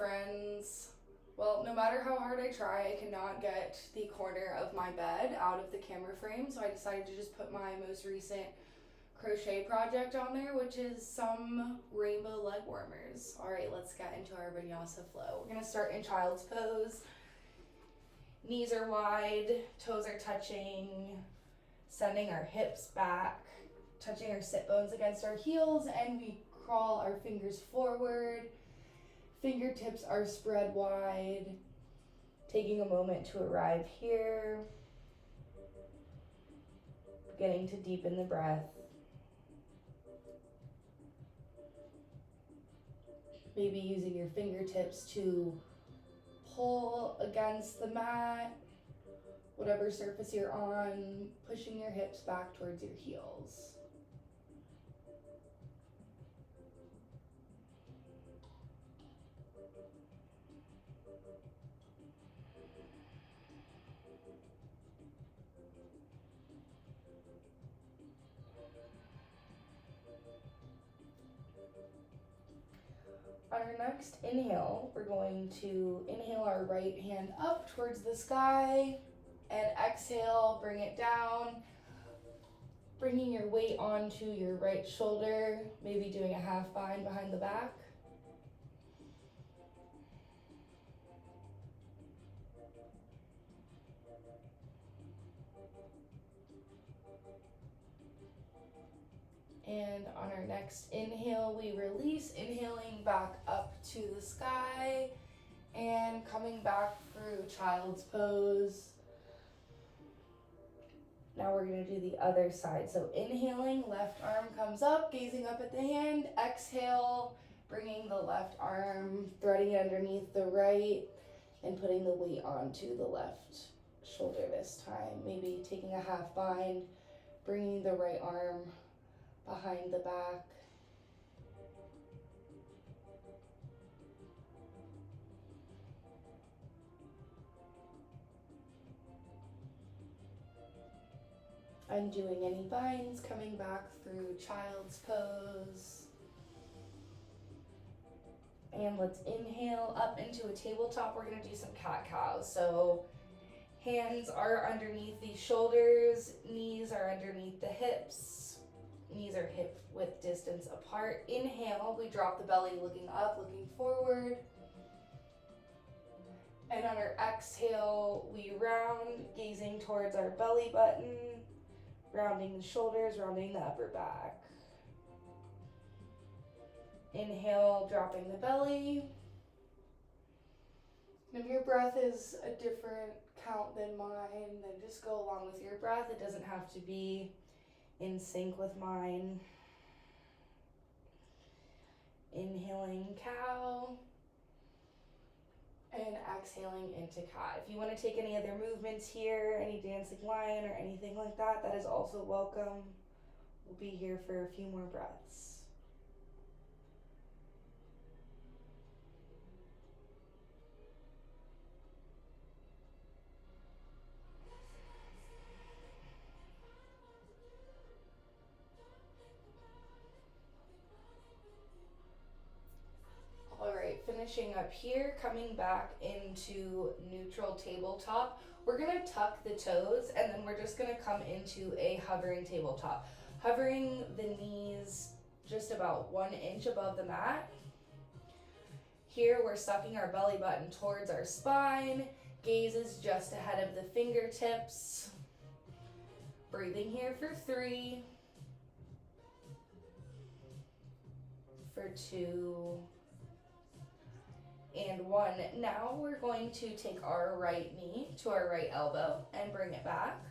friends. Well, no matter how hard I try, I cannot get the corner of my bed out of the camera frame, so I decided to just put my most recent crochet project on there, which is some rainbow leg warmers. All right, let's get into our Vinyasa Flow. We're gonna start in child's pose. Knees are wide, toes are touching, sending our hips back, touching our sit bones against our heels, and we crawl our fingers forward. Fingertips are spread wide. Taking a moment to arrive here. Beginning to deepen the breath. Maybe using your fingertips to pull against the mat, whatever surface you're on, pushing your hips back towards your heels. On our next inhale, we're going to inhale our right hand up towards the sky and exhale, bring it down, bringing your weight onto your right shoulder, maybe doing a half bind behind the back. And on our next inhale, we release, inhaling back up to the sky and coming back through child's pose. Now we're going to do the other side. So inhaling, left arm comes up, gazing up at the hand. Exhale, bringing the left arm, threading it underneath the right, and putting the weight onto the left shoulder this time. Maybe taking a half bind, bringing the right arm behind the back. Undoing any binds, coming back through child's pose. And let's inhale up into a tabletop. We're gonna do some cat-cows. So hands are underneath the shoulders, knees are underneath the hips. Knees are hip width distance apart. Inhale, we drop the belly looking up, looking forward. And on our exhale, we round, gazing towards our belly button, rounding the shoulders, rounding the upper back. Inhale, dropping the belly. And if your breath is a different count than mine, then just go along with your breath. It doesn't have to be in sync with mine. Inhaling cow and exhaling into cat. If you want to take any other movements here, any dancing lion or anything like that, that is also welcome. We'll be here for a few more breaths. Finishing up here, coming back into neutral tabletop. We're gonna tuck the toes and then we're just gonna come into a hovering tabletop. Hovering the knees just about 1 inch above the mat. Here we're sucking our belly button towards our spine. Gaze is just ahead of the fingertips. Breathing here for 3, for 2, and 1. Now we're going to take our right knee to our right elbow and bring it back.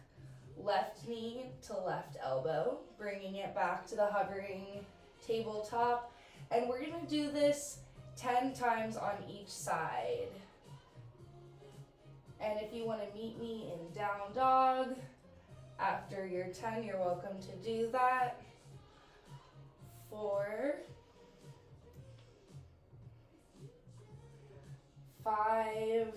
Left knee to left elbow, bringing it back to the hovering tabletop. And we're gonna do this 10 times on each side. And if you wanna meet me in down dog, after your 10, you're welcome to do that. 4, 5,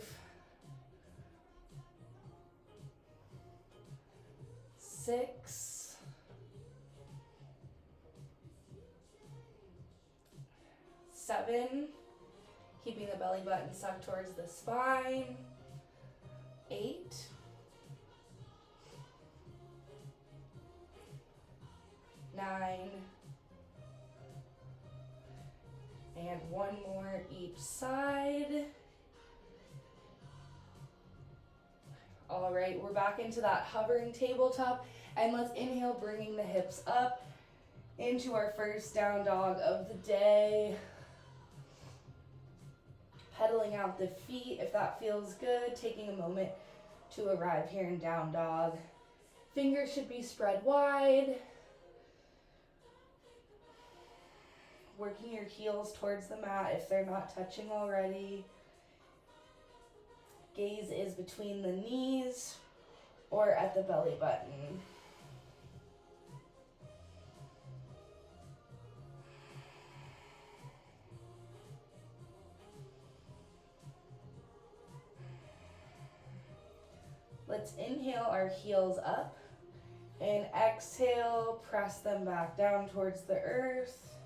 6, 7. Keeping the belly button sucked towards the spine. 8. 9. And one more each side. All right, we're back into that hovering tabletop, and let's inhale, bringing the hips up into our first down dog of the day. Pedaling out the feet if that feels good, taking a moment to arrive here in down dog. Fingers should be spread wide. Working your heels towards the mat if they're not touching already. Gaze is between the knees or at the belly button. Let's inhale our heels up and exhale, press them back down towards the earth.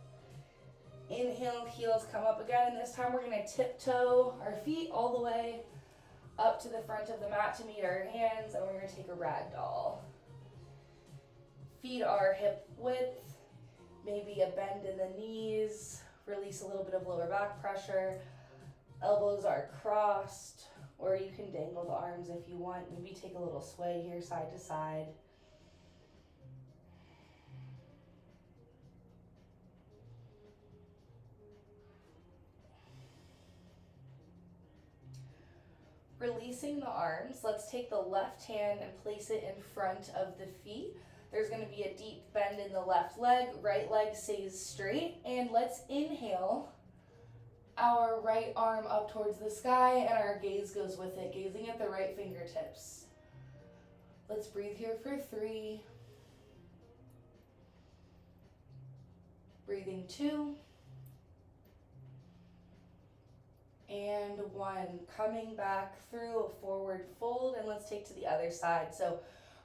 Inhale, heels come up again, and this time we're going to tiptoe our feet all the way up to the front of the mat to meet our hands, and we're going to take a ragdoll. Feet are hip width, maybe a bend in the knees, release a little bit of lower back pressure. Elbows are crossed, or you can dangle the arms if you want. Maybe take a little sway here side to side. Releasing the arms, let's take the left hand and place it in front of the feet. There's going to be a deep bend in the left leg, right leg stays straight, and let's inhale our right arm up towards the sky, and our gaze goes with it, gazing at the right fingertips. Let's breathe here for 3. Breathing 2. And 1. Coming back through a forward fold, and let's take to the other side. So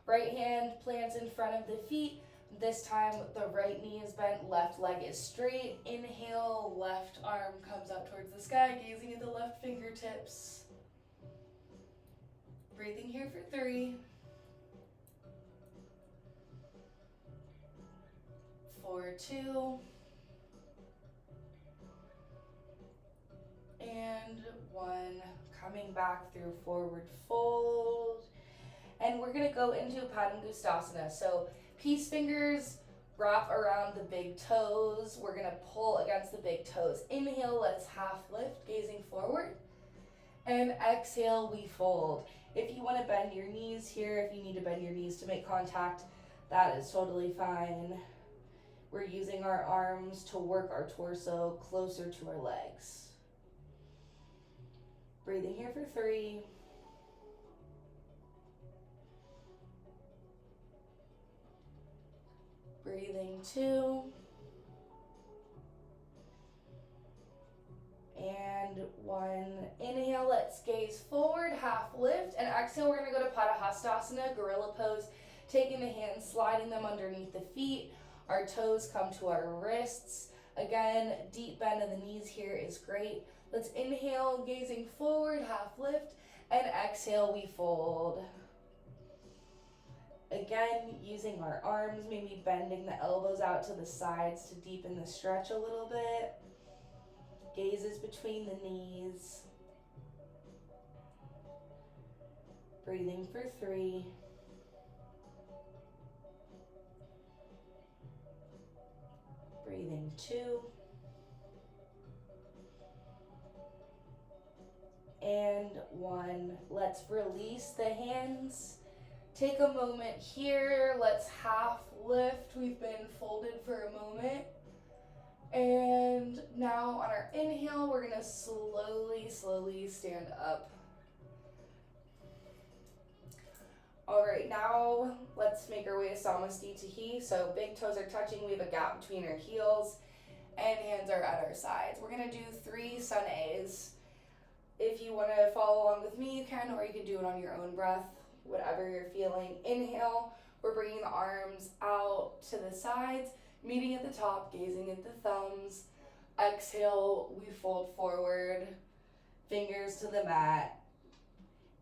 right hand plants in front of the feet. This time the right knee is bent, left leg is straight. Inhale, left arm comes up towards the sky, gazing at the left fingertips. Breathing here for 3. 4, 2. And 1. Coming back through forward fold. And we're going to go into Padangusthasana. So peace fingers wrap around the big toes. We're going to pull against the big toes. Inhale, let's half lift, gazing forward. And exhale, we fold. If you want to bend your knees here, if you need to bend your knees to make contact, that is totally fine. We're using our arms to work our torso closer to our legs. Breathing here for 3. 2. And 1. Inhale, let's gaze forward, half lift, and exhale, we're going to go to Padahastasana, gorilla pose, taking the hands, sliding them underneath the feet. Our toes come to our wrists. Again, deep bend in the knees here is great. Let's inhale, gazing forward, half lift, and exhale, we fold. Again, using our arms, maybe bending the elbows out to the sides to deepen the stretch a little bit. Gazes between the knees. Breathing for 3. 2. And 1. Let's release the hands. Take a moment here. Let's half lift. We've been folded for a moment. And now on our inhale, we're going to slowly stand up. All right, now let's make our way to Samastitihi. So big toes are touching. We have a gap between our heels and hands are at our sides. We're going to do 3 sun A's. If you want to follow along with me, you can, or you can do it on your own breath, whatever you're feeling. Inhale, we're bringing the arms out to the sides, meeting at the top, gazing at the thumbs. Exhale, we fold forward, fingers to the mat.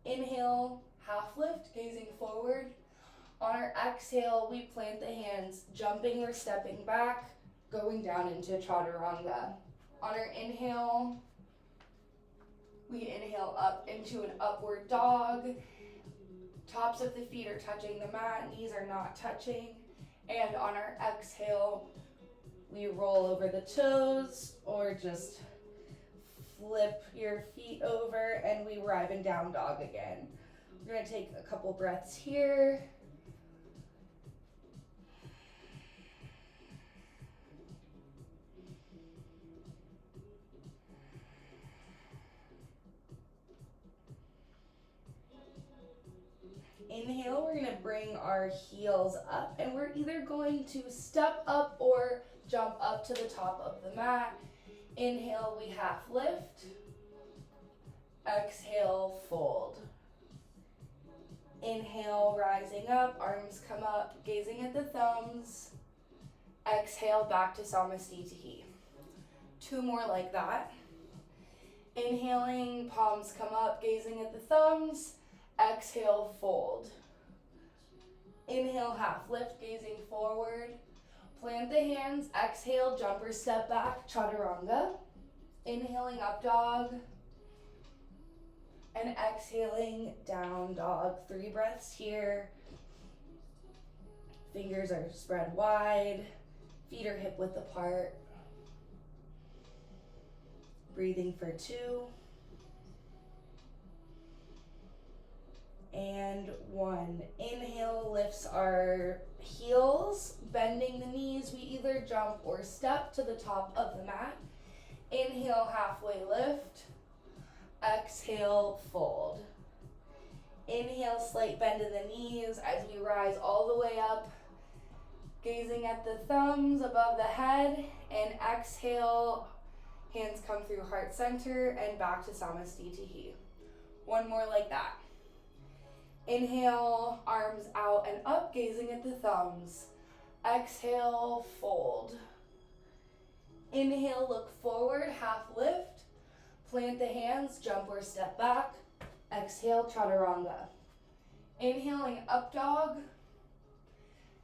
Inhale, half lift, gazing forward. On our exhale, we plant the hands, jumping or stepping back, going down into chaturanga. On our inhale, we inhale up into an upward dog. Tops of the feet are touching the mat, knees are not touching. And on our exhale, we roll over the toes or just flip your feet over and we arrive in down dog again. We're gonna take a couple breaths here. Inhale, we're gonna bring our heels up and we're either going to step up or jump up to the top of the mat. Inhale, we half lift. Exhale, fold. Inhale, rising up, arms come up, gazing at the thumbs. Exhale, back to Samasthiti. 2 more like that. Inhaling, palms come up, gazing at the thumbs. Exhale, fold. Inhale, half lift, gazing forward. Plant the hands, exhale, jump or step back, chaturanga. Inhaling, up dog. And exhaling, down dog. 3 breaths here. Fingers are spread wide. Feet are hip width apart. Breathing for 2. And 1. Inhale lifts our heels, bending the knees. We either jump or step to the top of the mat. Inhale, halfway lift. Exhale, fold. Inhale, slight bend in the knees as we rise all the way up, gazing at the thumbs above the head. And exhale, hands come through heart center and back to Samasthiti. 1 more like that. Inhale, arms out and up, gazing at the thumbs. Exhale, fold. Inhale, look forward, half lift. Plant the hands, jump or step back. Exhale, chaturanga. Inhaling, up dog.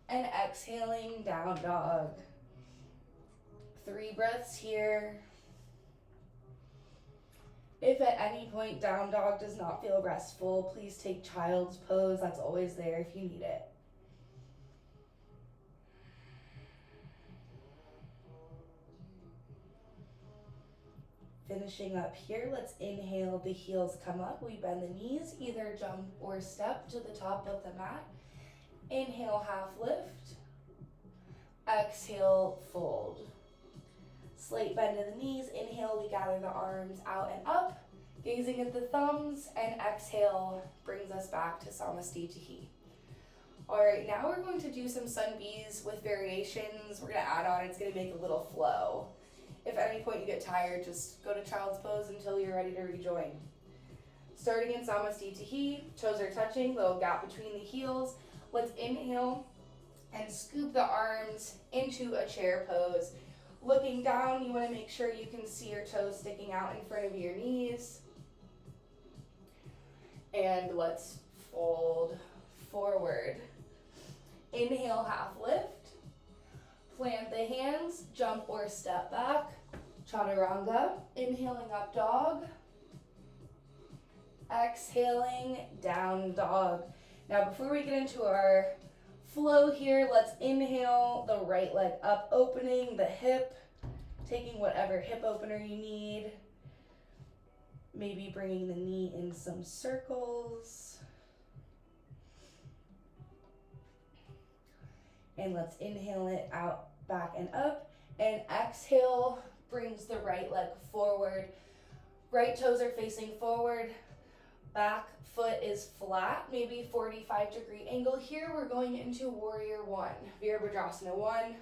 And exhaling, down dog. 3 breaths here. If at any point down dog does not feel restful, please take child's pose. That's always there if you need it. Finishing up here, let's inhale, the heels come up. We bend the knees, either jump or step to the top of the mat. Inhale, half lift. Exhale, fold. Slight bend in the knees. Inhale, we gather the arms out and up, gazing at the thumbs, and exhale brings us back to Samasthiti. All right, now we're going to do some sun bees with variations. We're gonna add on, it's gonna make a little flow. If at any point you get tired, just go to child's pose until you're ready to rejoin. Starting in Samasthiti, toes are touching, little gap between the heels. Let's inhale and scoop the arms into a chair pose. Looking down, you want to make sure you can see your toes sticking out in front of your knees. And let's fold forward. Inhale, half lift. Plant the hands, jump or step back. Chaturanga. Inhaling, up dog. Exhaling, down dog. Now before we get into our flow here, let's inhale the right leg up, opening the hip, taking whatever hip opener you need. Maybe bringing the knee in some circles. And let's inhale it out, back and up. And exhale brings the right leg forward. Right toes are facing forward. Back foot is flat, maybe 45-degree angle. Here we're going into warrior 1, Virabhadrasana 1.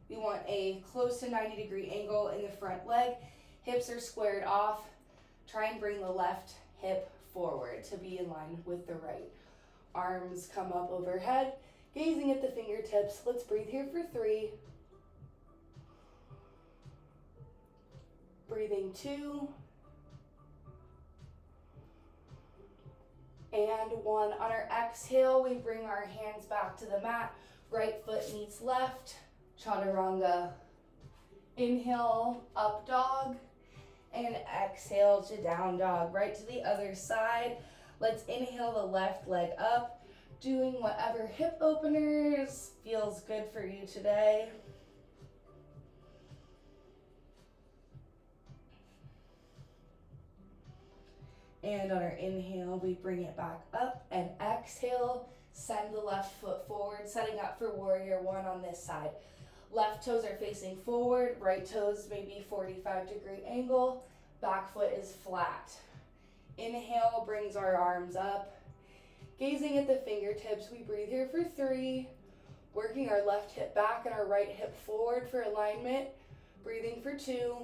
We want a close to 90-degree angle in the front leg. Hips are squared off. Try and bring the left hip forward to be in line with the right. Arms come up overhead, gazing at the fingertips. Let's breathe here for 3, Breathing 2. And 1. On our exhale, we bring our hands back to the mat. Right foot meets left. Chaturanga. Inhale, up dog. And exhale to down dog. Right to the other side. Let's inhale the left leg up. Doing whatever hip openers feels good for you today. And on our inhale, we bring it back up, and exhale, send the left foot forward, setting up for warrior 1 on this side. Left toes are facing forward, right toes maybe 45-degree angle, back foot is flat. Inhale brings our arms up. Gazing at the fingertips, we breathe here for 3, working our left hip back and our right hip forward for alignment. Breathing for 2.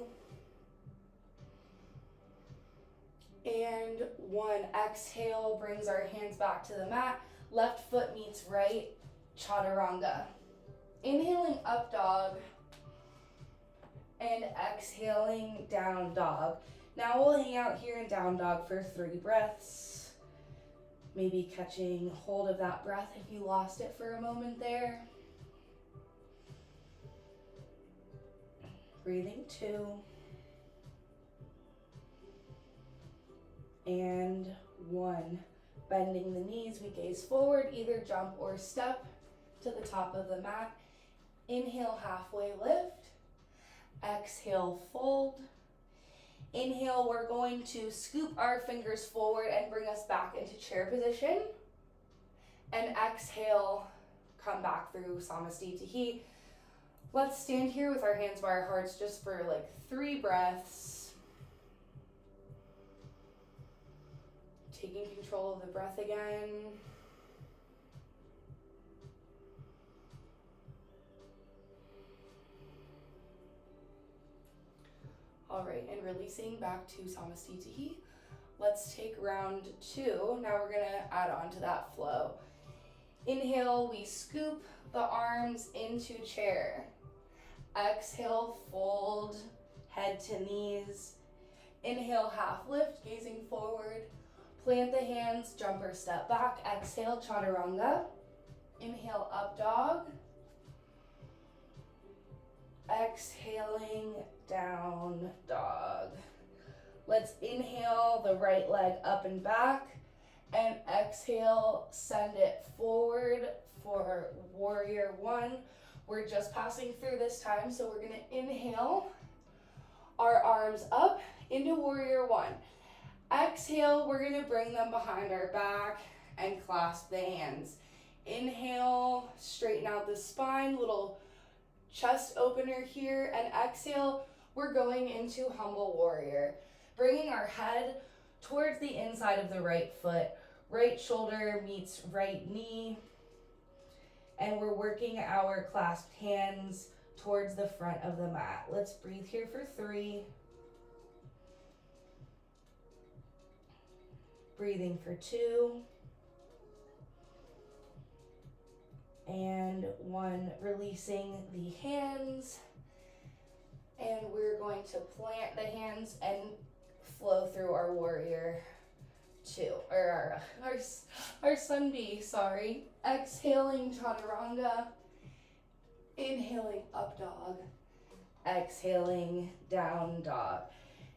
And 1. Exhale brings our hands back to the mat. Left foot meets right, chaturanga. Inhaling up dog and exhaling down dog. Now we'll hang out here in down dog for 3 breaths. Maybe catching hold of that breath if you lost it for a moment there. Breathing 2. And 1. Bending the knees, we gaze forward, either jump or step to the top of the mat. Inhale, halfway lift. Exhale, fold. Inhale, we're going to scoop our fingers forward and bring us back into chair position. And exhale, come back through Samastitihi. Let's stand here with our hands by our hearts just for like 3 breaths. Taking control of the breath again. All right, and releasing back to Samastitihi. Let's take round 2. Now we're gonna add on to that flow. Inhale, we scoop the arms into chair. Exhale, fold, head to knees. Inhale, half lift, gazing forward. Plant the hands, jump or step back. Exhale, chaturanga. Inhale, up dog. Exhaling, down dog. Let's inhale the right leg up and back, and exhale, send it forward for warrior 1. We're just passing through this time, so we're gonna inhale our arms up into warrior 1. Exhale, we're gonna bring them behind our back and clasp the hands. Inhale, straighten out the spine, little chest opener here, and exhale, we're going into humble warrior. Bringing our head towards the inside of the right foot, right shoulder meets right knee, and we're working our clasped hands towards the front of the mat. Let's breathe here for 3. Breathing for 2. And 1, releasing the hands. And we're going to plant the hands and flow through our warrior 2, or our sun bee, sorry. Exhaling chaturanga. Inhaling up dog. Exhaling down dog.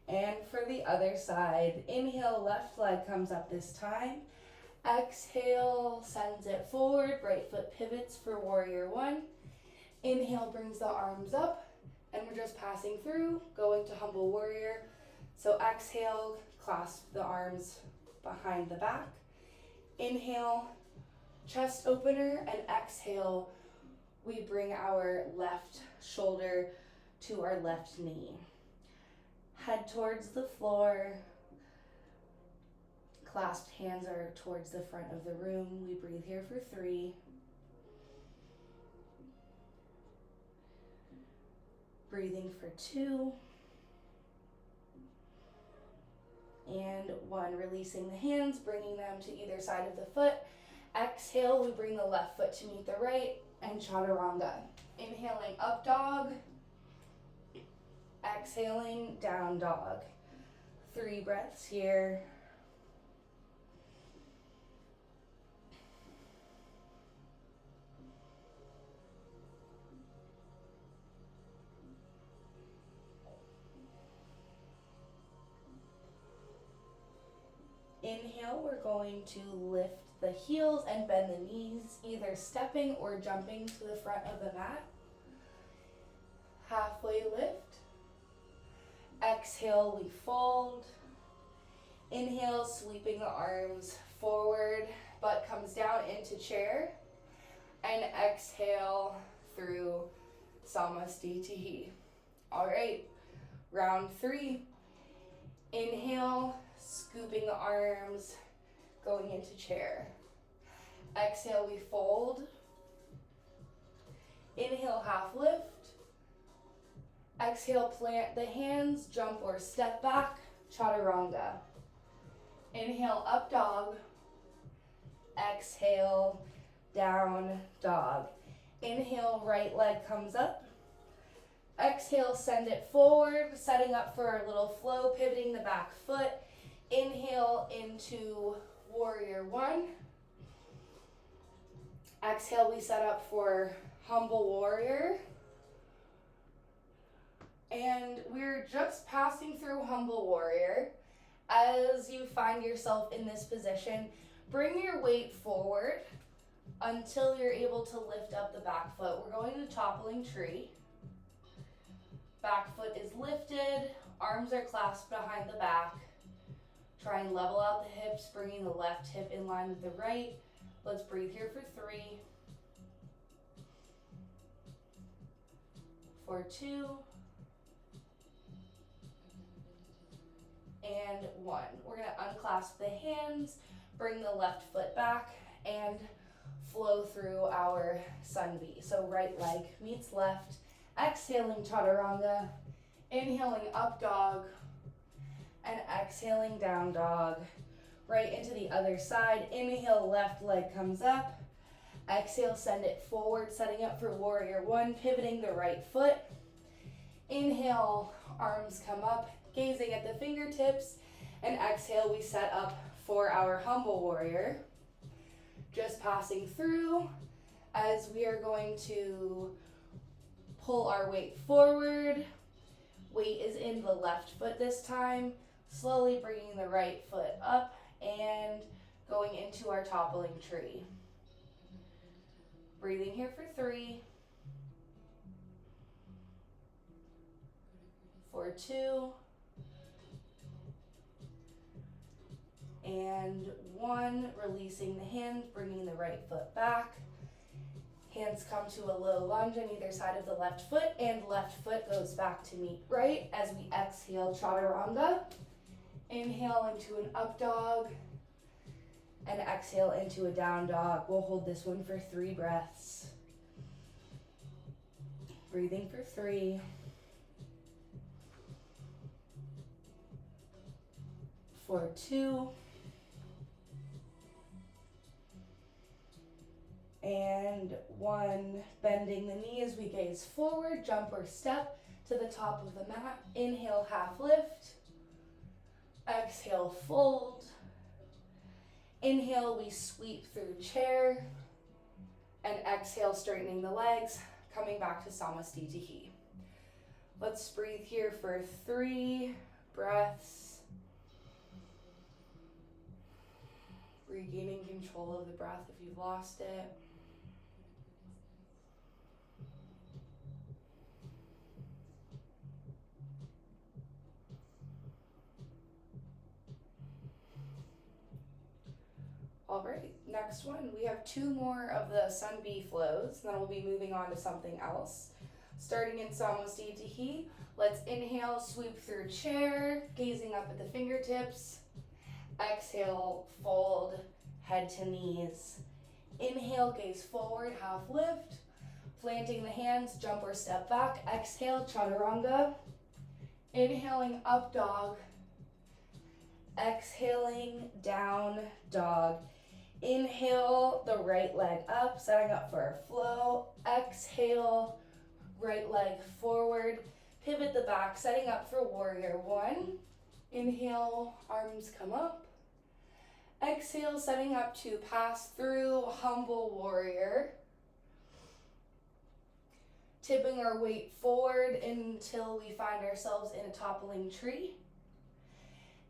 And for the other side, inhale, left leg comes up this time. Exhale, sends it forward, right foot pivots for warrior 1. Inhale brings the arms up, and we're just passing through, going to humble warrior. So exhale, clasp the arms behind the back. Inhale, chest opener, and exhale, we bring our left shoulder to our left knee. Head towards the floor. Clasped hands are towards the front of the room. We breathe here for 3. Breathing for 2. And 1, releasing the hands, bringing them to either side of the foot. Exhale, we bring the left foot to meet the right, and chaturanga. Inhaling up dog. Exhaling, down dog. 3 breaths here. Inhale, we're going to lift the heels and bend the knees, either stepping or jumping to the front of the mat. Halfway lift. Exhale, we fold. Inhale, sweeping the arms forward, butt comes down into chair. And exhale through Samasthiti. All right, round 3. Inhale, scooping the arms, going into chair. Exhale, we fold. Inhale, half lift. Exhale, plant the hands, jump or step back, chaturanga. Inhale, up dog. Exhale, down dog. Inhale, right leg comes up. Exhale, send it forward, setting up for a little flow, pivoting the back foot. Inhale into warrior 1. Exhale, we set up for humble warrior. And we're just passing through humble warrior. As you find yourself in this position, bring your weight forward until you're able to lift up the back foot. We're going to toppling tree. Back foot is lifted, arms are clasped behind the back. Try and level out the hips, bringing the left hip in line with the right. Let's breathe here for 3. For 2. And 1. We're going to unclasp the hands, bring the left foot back, and flow through our sun V. So right leg meets left. Exhaling chaturanga, inhaling up dog, and exhaling down dog. Right into the other side. Inhale, left leg comes up. Exhale, send it forward, setting up for warrior 1, pivoting the right foot. Inhale, arms come up, gazing at the fingertips, and exhale, we set up for our humble warrior. Just passing through as we are going to pull our weight forward. Weight is in the left foot this time. Slowly bringing the right foot up and going into our toppling tree. Breathing here for 3. For 2. And 1. Releasing the hands, bringing the right foot back. Hands come to a low lunge on either side of the left foot, and left foot goes back to meet right as we exhale chaturanga. Inhale into an up dog, and exhale into a down dog. We'll hold this one for 3 breaths. Breathing for 3. For 2. And 1, bending the knee as we gaze forward, jump or step to the top of the mat. Inhale, half lift. Exhale, fold. Inhale, we sweep through chair. And exhale, straightening the legs, coming back to Samasthiti. Let's breathe here for 3 breaths. Regaining control of the breath if you've lost it. All right, next one. We have 2 more of the Sun B flows, then we'll be moving on to something else. Starting in Samasthiti, let's inhale, sweep through chair, gazing up at the fingertips. Exhale, fold, head to knees. Inhale, gaze forward, half lift. Planting the hands, jump or step back. Exhale, chaturanga. Inhaling, up dog. Exhaling, down dog. Inhale, the right leg up, setting up for a flow. Exhale, right leg forward, Pivot the back, setting up for warrior one. Inhale, arms come up. Exhale, setting up to pass through humble warrior. Tipping our weight forward until we find ourselves in a toppling tree.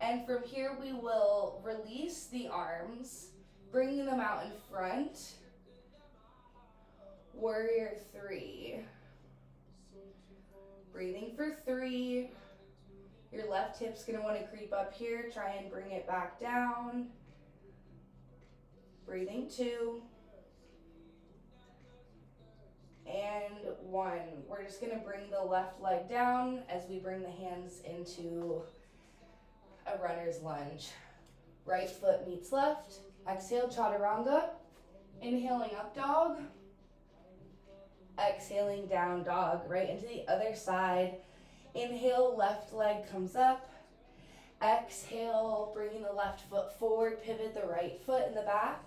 And from here we will release the arms, bringing them out in front. Warrior three. Breathing for three. Your left hip's gonna wanna creep up here, try and bring it back down. Breathing two. And one. We're just gonna bring the left leg down as we bring the hands into a runner's lunge. Right foot meets left. Exhale, chaturanga. Inhaling up dog. Exhaling down dog. Right into the other side. Inhale, left leg comes up. Exhale, bringing the left foot forward, pivot the right foot in the back.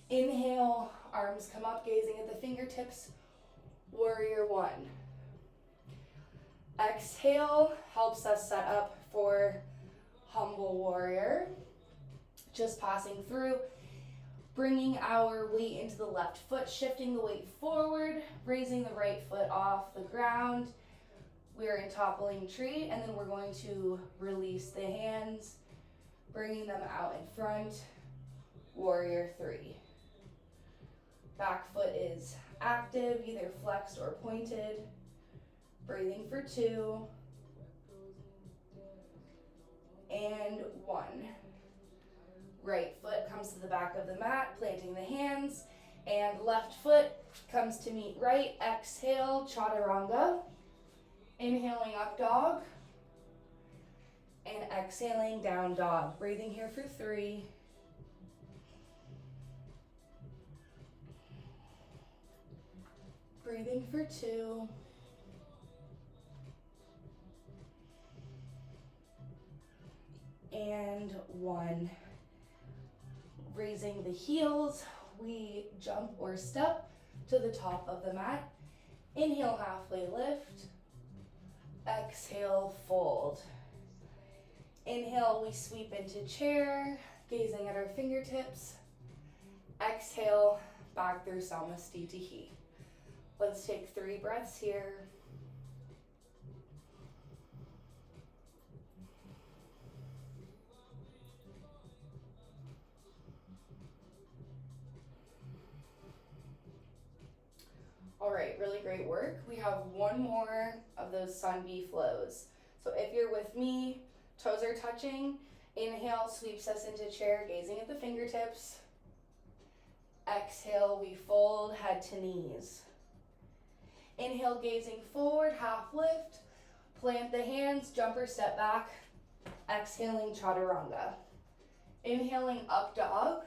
Inhale, arms come up, gazing at the fingertips. Warrior one. Exhale helps us set up for humble warrior. Just passing through, bringing our weight into the left foot, shifting the weight forward, raising the right foot off the ground. We're in toppling tree, and then we're going to release the hands, bringing them out in front. Warrior three. Back foot is active, either flexed or pointed. Breathing for two. And one. Right foot comes to the back of the mat, planting the hands, and left foot comes to meet right. Exhale, chaturanga. Inhaling up dog. And exhaling down dog. Breathing here for three. Breathing for two. And one. Raising the heels, we jump or step to the top of the mat. Inhale, halfway lift. Exhale, fold. Inhale, we sweep into chair, gazing at our fingertips. Exhale, back through Samastitihi. Let's take 3 breaths here. All right, really great work. We have one more of those sun bee flows. So if you're with me, toes are touching. Inhale sweeps us into chair, gazing at the fingertips. Exhale, we fold, head to knees. Inhale, gazing forward, half lift. Plant the hands, jump or step back. Exhaling, chaturanga. Inhaling, up dog.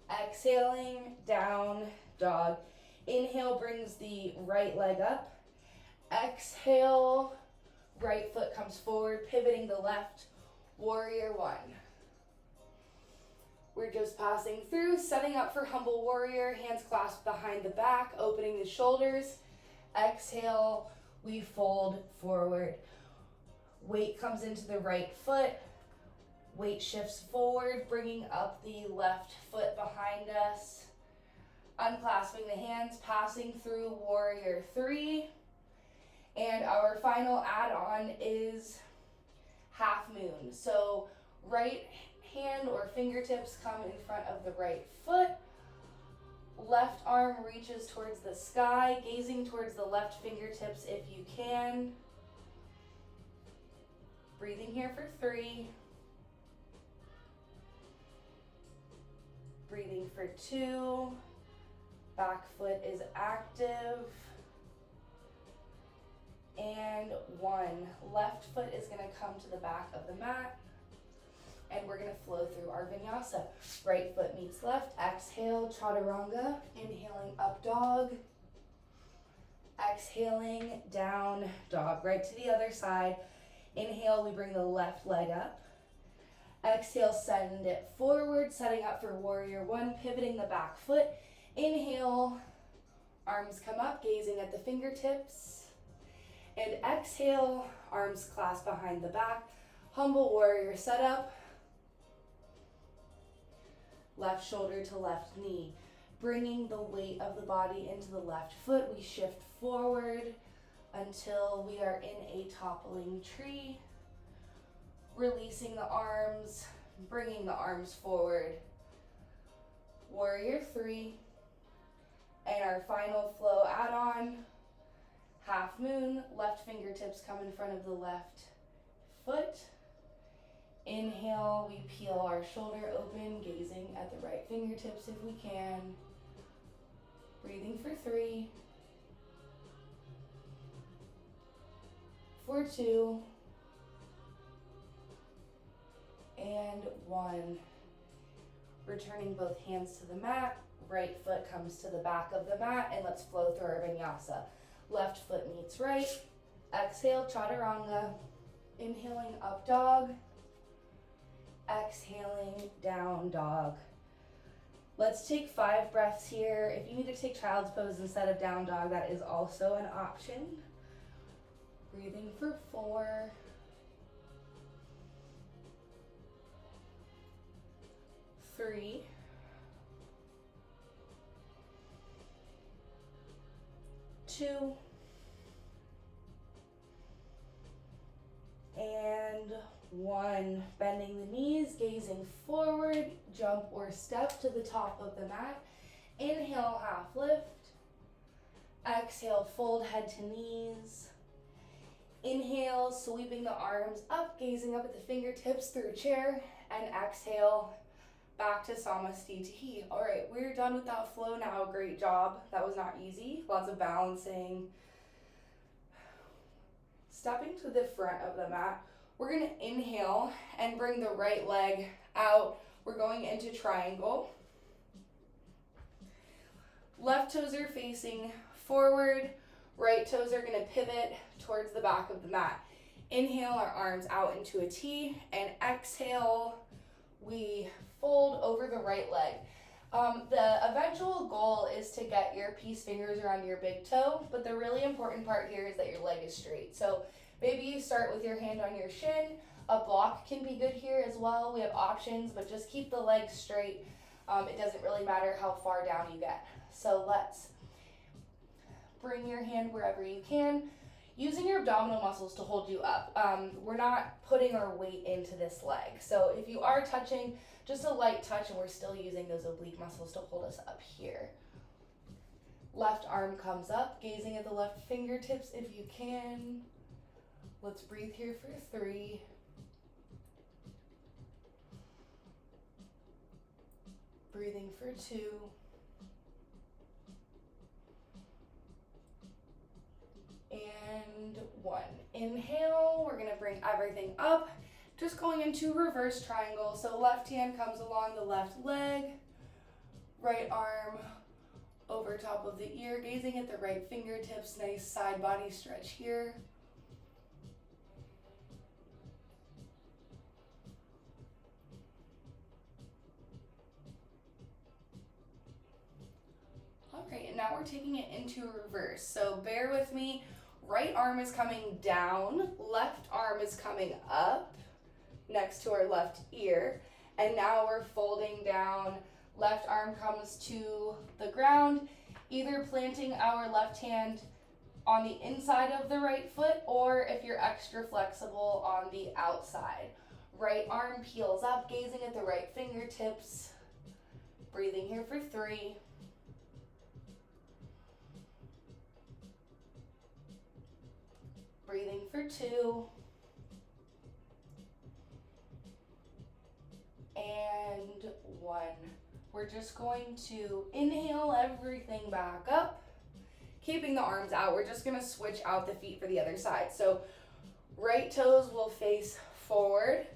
Exhaling, down dog. Inhale brings the right leg up. Exhale, right foot comes forward, pivoting the left. Warrior one. We're just passing through, setting up for humble warrior. Hands clasped behind the back, opening the shoulders. Exhale, we fold forward. Weight comes into the right foot. Weight shifts forward, bringing up the left foot behind us. Unclasping the hands, passing through warrior three. And our final add-on is half moon. So right hand or fingertips come in front of the right foot. Left arm reaches towards the sky, gazing towards the left fingertips if you can. Breathing here for 3. Breathing for 2. Back foot is active. And 1. Left foot is going to come to the back of the mat. And we're going to flow through our vinyasa. Right foot meets left. Exhale, chaturanga. Inhaling, up dog. Exhaling, down dog. Right to the other side. Inhale, we bring the left leg up. Exhale, send it forward, setting up for warrior one, pivoting the back foot. Inhale, arms come up, gazing at the fingertips. And exhale, arms clasped behind the back. Humble warrior setup. Left shoulder to left knee. Bringing the weight of the body into the left foot, we shift forward until we are in a toppling tree. Releasing the arms, bringing the arms forward. Warrior 3. And our final flow add-on, half moon, left fingertips come in front of the left foot. Inhale, we peel our shoulder open, gazing at the right fingertips if we can. Breathing for 3, for 2, and 1. Returning both hands to the mat, right foot comes to the back of the mat, and let's flow through our vinyasa. Left foot meets right. Exhale, chaturanga. Inhaling, up dog. Exhaling, down dog. Let's take 5 breaths here. If you need to take child's pose instead of down dog, that is also an option. Breathing for 4. 3. 2. And 1. Bending the knees, gazing forward, jump or step to the top of the mat. Inhale, half lift. Exhale, fold head to knees. Inhale, sweeping the arms up, gazing up at the fingertips through chair. And exhale, back to Samasthiti. All right, we're done with that flow now. Great job. That was not easy. Lots of balancing. Stepping to the front of the mat, we're going to inhale and bring the right leg out. We're going into triangle. Left toes are facing forward. Right toes are going to pivot towards the back of the mat. Inhale our arms out into a T, and exhale, we fold over the right leg. The eventual goal is to get your peace fingers around your big toe, but the really important part here is that your leg is straight. So maybe you start with your hand on your shin. A block can be good here as well. We have options, but just keep the leg straight. It doesn't really matter how far down you get. So let's bring your hand wherever you can, using your abdominal muscles to hold you up. We're not putting our weight into this leg. So if you are touching, just a light touch, and we're still using those oblique muscles to hold us up here. Left arm comes up, gazing at the left fingertips if you can. Let's breathe here for 3. Breathing for 2. And 1. Inhale, we're gonna bring everything up. Just going into reverse triangle. So left hand comes along the left leg, right arm over top of the ear, gazing at the right fingertips. Nice side body stretch here. All right, and now we're taking it into reverse. So bear with me. Right arm is coming down, left arm is coming up next to our left ear, and now we're folding down. Left arm comes to the ground, either planting our left hand on the inside of the right foot, or if you're extra flexible, on the outside. Right arm peels up, gazing at the right fingertips. Breathing here for 3. Breathing for 2. And 1. We're just going to inhale everything back up, keeping the arms out. We're just gonna switch out the feet for the other side. So right toes will face forward,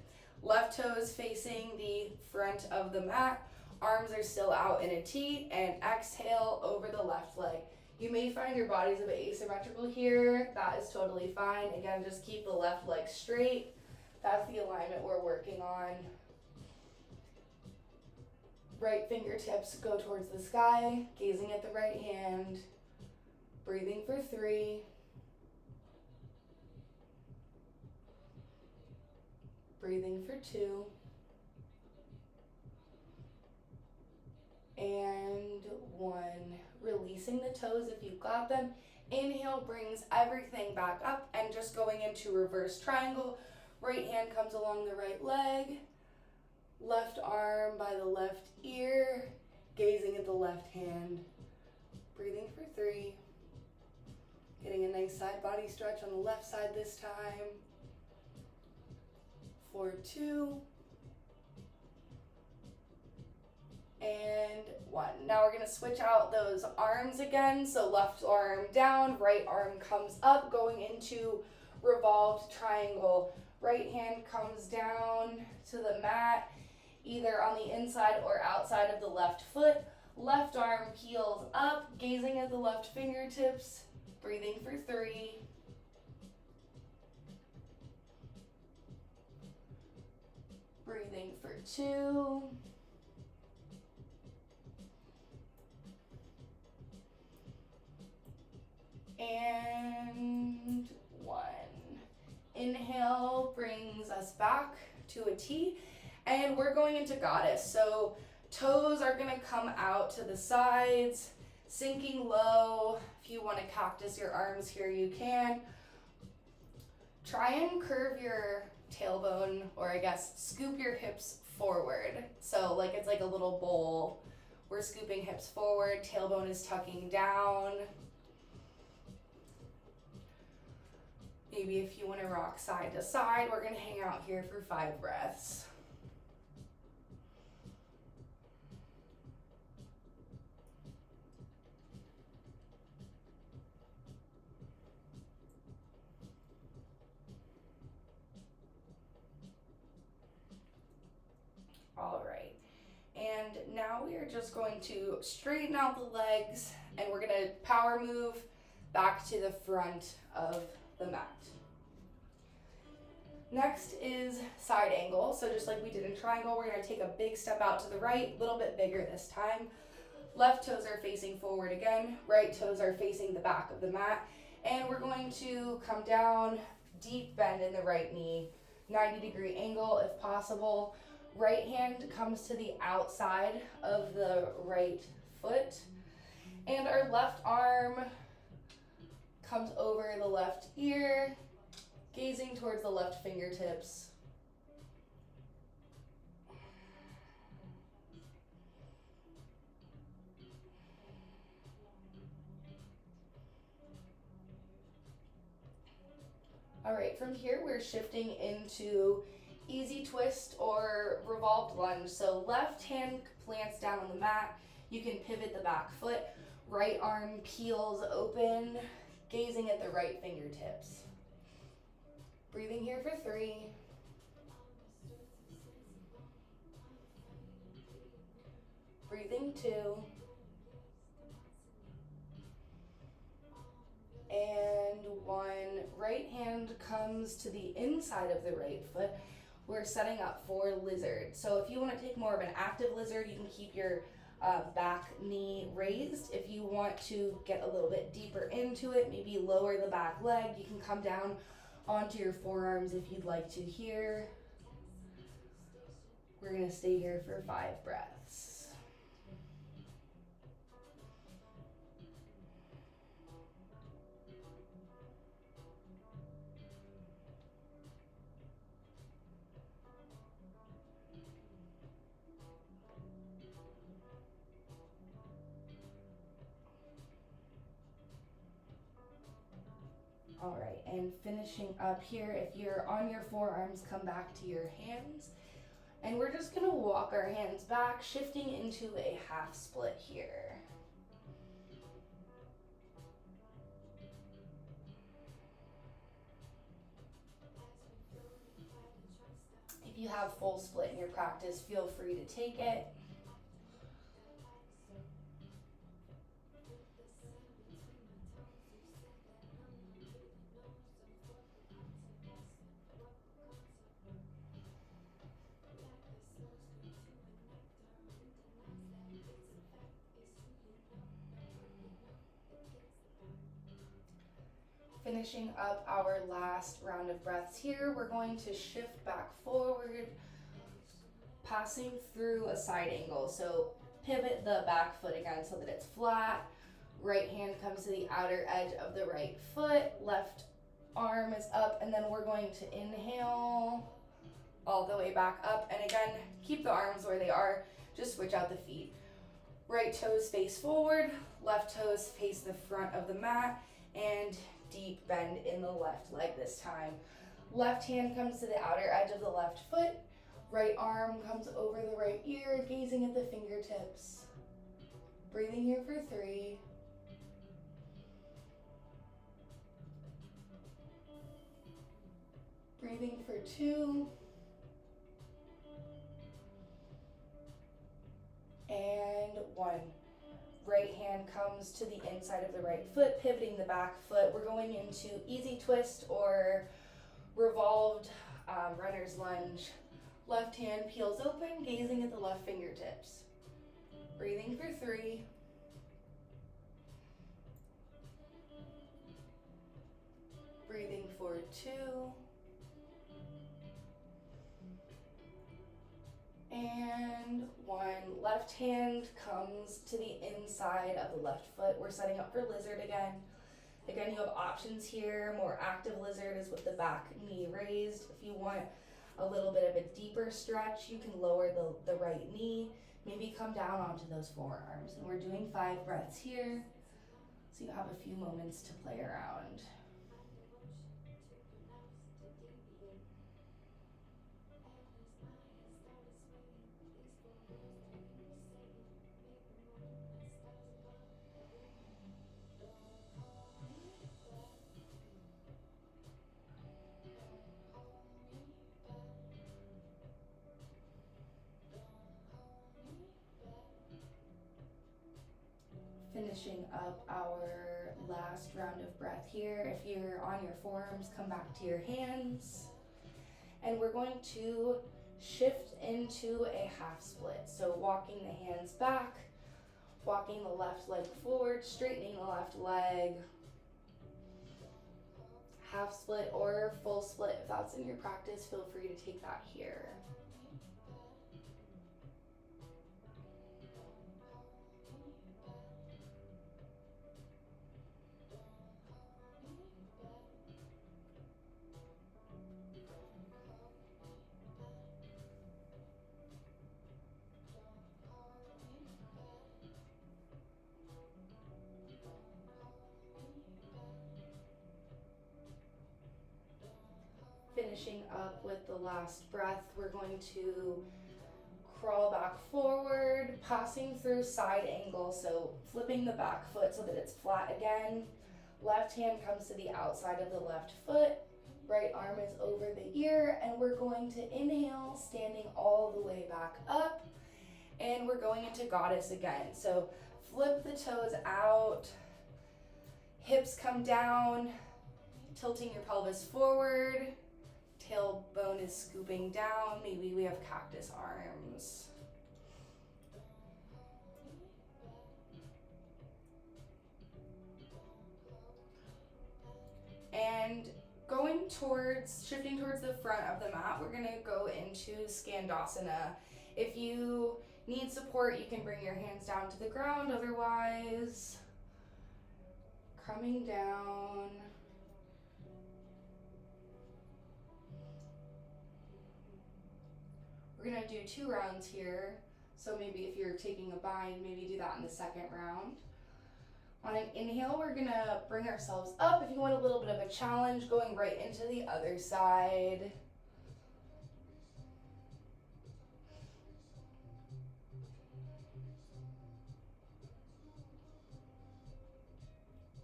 left toes facing the front of the mat, arms are still out in a T, and exhale over the left leg. You may find your body's a bit asymmetrical here. That is totally fine. Again, just keep the left leg straight. That's the alignment we're working on. Right fingertips go towards the sky, gazing at the right hand. Breathing for 3. Breathing for 2. And 1. Releasing the toes if you've got them. Inhale brings everything back up and just going into reverse triangle. Right hand comes along the right leg. Left arm by the left ear. Gazing at the left hand. Breathing for 3. Getting a nice side body stretch on the left side this time. For 2. And 1. Now we're going to switch out those arms again. So left arm down, right arm comes up, going into revolved triangle. Right hand comes down to the mat, either on the inside or outside of the left foot. Left arm peels up, gazing at the left fingertips, breathing for 3. Breathing for 2. And 1. Inhale brings us back to a T, and we're going into goddess. So toes are going to come out to the sides, sinking low. If you want to cactus your arms here, you can. Try and curve your tailbone, or I guess scoop your hips forward. So like it's like a little bowl. We're scooping hips forward, tailbone is tucking down. Maybe if you want to rock side to side, we're going to hang out here for 5 breaths. All right. And now we are just going to straighten out the legs, and we're going to power move back to the front of the mat. Next is side angle. So just like we did in triangle, we're going to take a big step out to the right, a little bit bigger this time. Left toes are facing forward again. Right toes are facing the back of the mat. And we're going to come down, deep bend in the right knee, 90-degree angle if possible. Right hand comes to the outside of the right foot. And our left arm comes over the left ear, gazing towards the left fingertips. All right, from here we're shifting into easy twist or revolved lunge. So left hand plants down on the mat. You can pivot the back foot. Right arm peels open, gazing at the right fingertips. Breathing here for 3. Breathing 2. And 1. Right hand comes to the inside of the right foot. We're setting up for lizard. So if you want to take more of an active lizard, you can keep your back knee raised. If you want to get a little bit deeper into it, maybe lower the back leg, you can come down onto your forearms if you'd like to here. We're going to stay here for 5 breaths. All right, and finishing up here, if you're on your forearms, come back to your hands. And we're just gonna walk our hands back, shifting into a half split here. If you have full split in your practice, feel free to take it. finishing up our last round of breaths here. We're going to shift back forward, passing through a side angle. So pivot the back foot again so that it's flat. Right hand comes to the outer edge of the right foot. Left arm is up, and then we're going to inhale all the way back up. And again, keep the arms where they are. Just switch out the feet. Right toes face forward, left toes face the front of the mat, and deep bend in the left leg this time. Left hand comes to the outer edge of the left foot. Right arm comes over the right ear, gazing at the fingertips. Breathing here for 3. Breathing for 2. And 1. Right hand comes to the inside of the right foot, pivoting the back foot. We're going into easy twist or revolved runner's lunge. Left hand peels open, gazing at the left fingertips. Breathing for 3. Breathing for 2. And 1. Left hand comes to the inside of the left foot. We're setting up for lizard again. Again, you have options here. More active lizard is with the back knee raised. If you want a little bit of a deeper stretch, you can lower the right knee. Maybe come down onto those forearms. And we're doing 5 breaths here, so you have a few moments to play around. Finishing up our last round of breath here. If you're on your forearms, come back to your hands. And we're going to shift into a half split. So walking the hands back, walking the left leg forward, straightening the left leg. Half split or full split, if that's in your practice, feel free to take that here. Finishing up with the last breath, we're going to crawl back forward, passing through side angle, so flipping the back foot so that it's flat again. Left hand comes to the outside of the left foot, right arm is over the ear, and we're going to inhale, standing all the way back up, and we're going into goddess again. So flip the toes out, hips come down, tilting your pelvis forward. Tailbone is scooping down. Maybe we have cactus arms. And shifting towards the front of the mat, we're gonna go into Skandasana. If you need support, you can bring your hands down to the ground. Otherwise, coming down. We're gonna do 2 rounds here. So maybe if you're taking a bind, maybe do that in the second round. On an inhale, we're gonna bring ourselves up. If you want a little bit of a challenge, going right into the other side.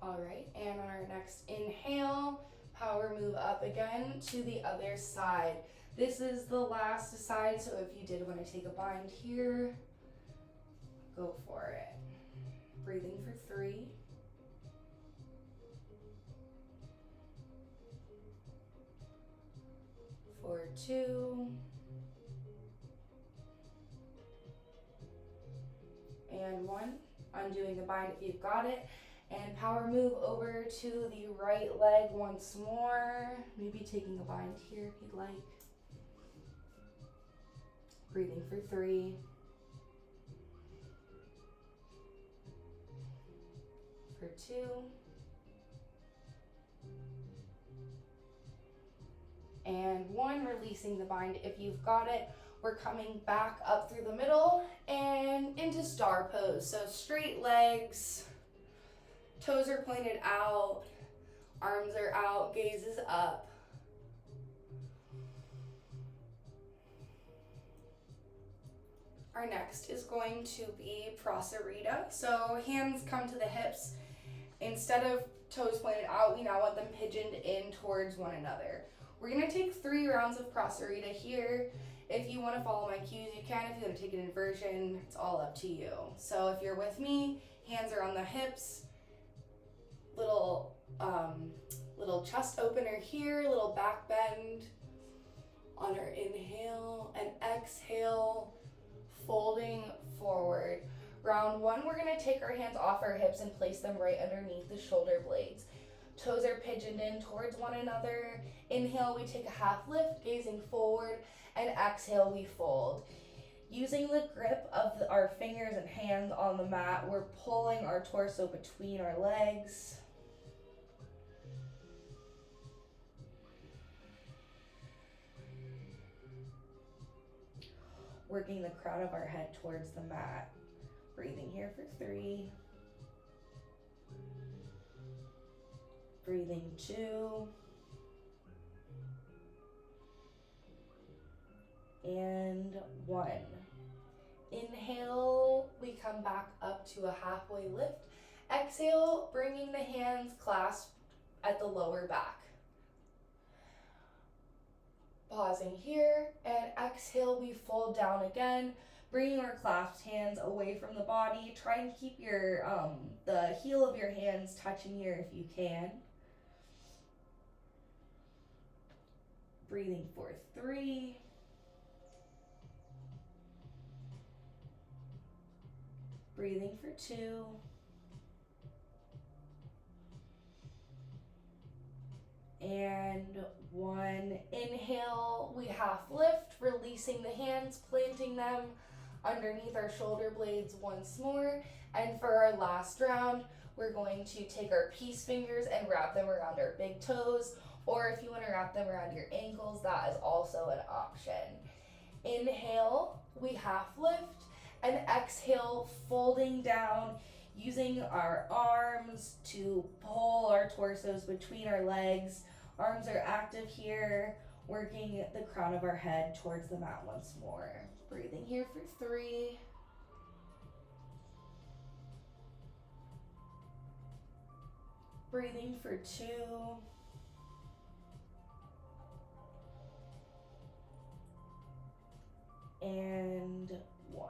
All right, and on our next inhale, power move up again to the other side. This is the last side, so if you did want to take a bind here, go for it. Breathing for 3. For 2. And 1. Undoing the bind if you've got it. And power move over to the right leg once more. Maybe taking a bind here if you'd like. Breathing for 3. For 2. And 1, releasing the bind if you've got it. We're coming back up through the middle and into star pose. So straight legs, toes are pointed out, arms are out, gaze is up. Our next is going to be Prasarita. So hands come to the hips. Instead of toes pointed out, we now want them pigeoned in towards one another. We're gonna take 3 rounds of Prasarita here. If you wanna follow my cues, you can. If you wanna take an inversion, it's all up to you. So if you're with me, hands are on the hips, little chest opener here, little back bend on our inhale, and exhale, folding forward. Round 1, we're gonna take our hands off our hips and place them right underneath the shoulder blades. Toes are pigeoned in towards one another. Inhale, we take a half lift, gazing forward, and exhale, we fold. Using the grip of our fingers and hands on the mat, we're pulling our torso between our legs. Working the crown of our head towards the mat. Breathing here for 3. Breathing 2. And 1. Inhale, we come back up to a halfway lift. Exhale, bringing the hands clasped at the lower back. Pausing here, and exhale, we fold down again, bringing our clasped hands away from the body. Try and keep your the heel of your hands touching here if you can. Breathing for 3. Breathing for 2. And 1. Inhale, we half lift, releasing the hands, planting them underneath our shoulder blades once more. And for our last round, we're going to take our peace fingers and wrap them around our big toes, or if you want to wrap them around your ankles, that is also an option. Inhale, we half lift, and exhale, folding down, using our arms to pull our torsos between our legs. Arms are active here, working the crown of our head towards the mat once more. Breathing here for 3. Breathing for 2. And 1.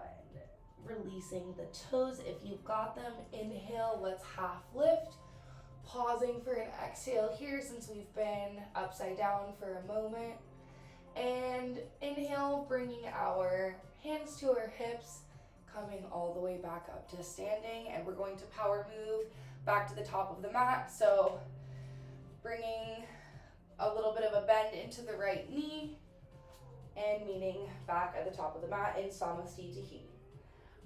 Releasing the toes if you've got them. Inhale, let's half lift. Pausing for an exhale here since we've been upside down for a moment. And inhale, bringing our hands to our hips, coming all the way back up to standing. And we're going to power move back to the top of the mat. So bringing a little bit of a bend into the right knee and meeting back at the top of the mat in Samasthiti.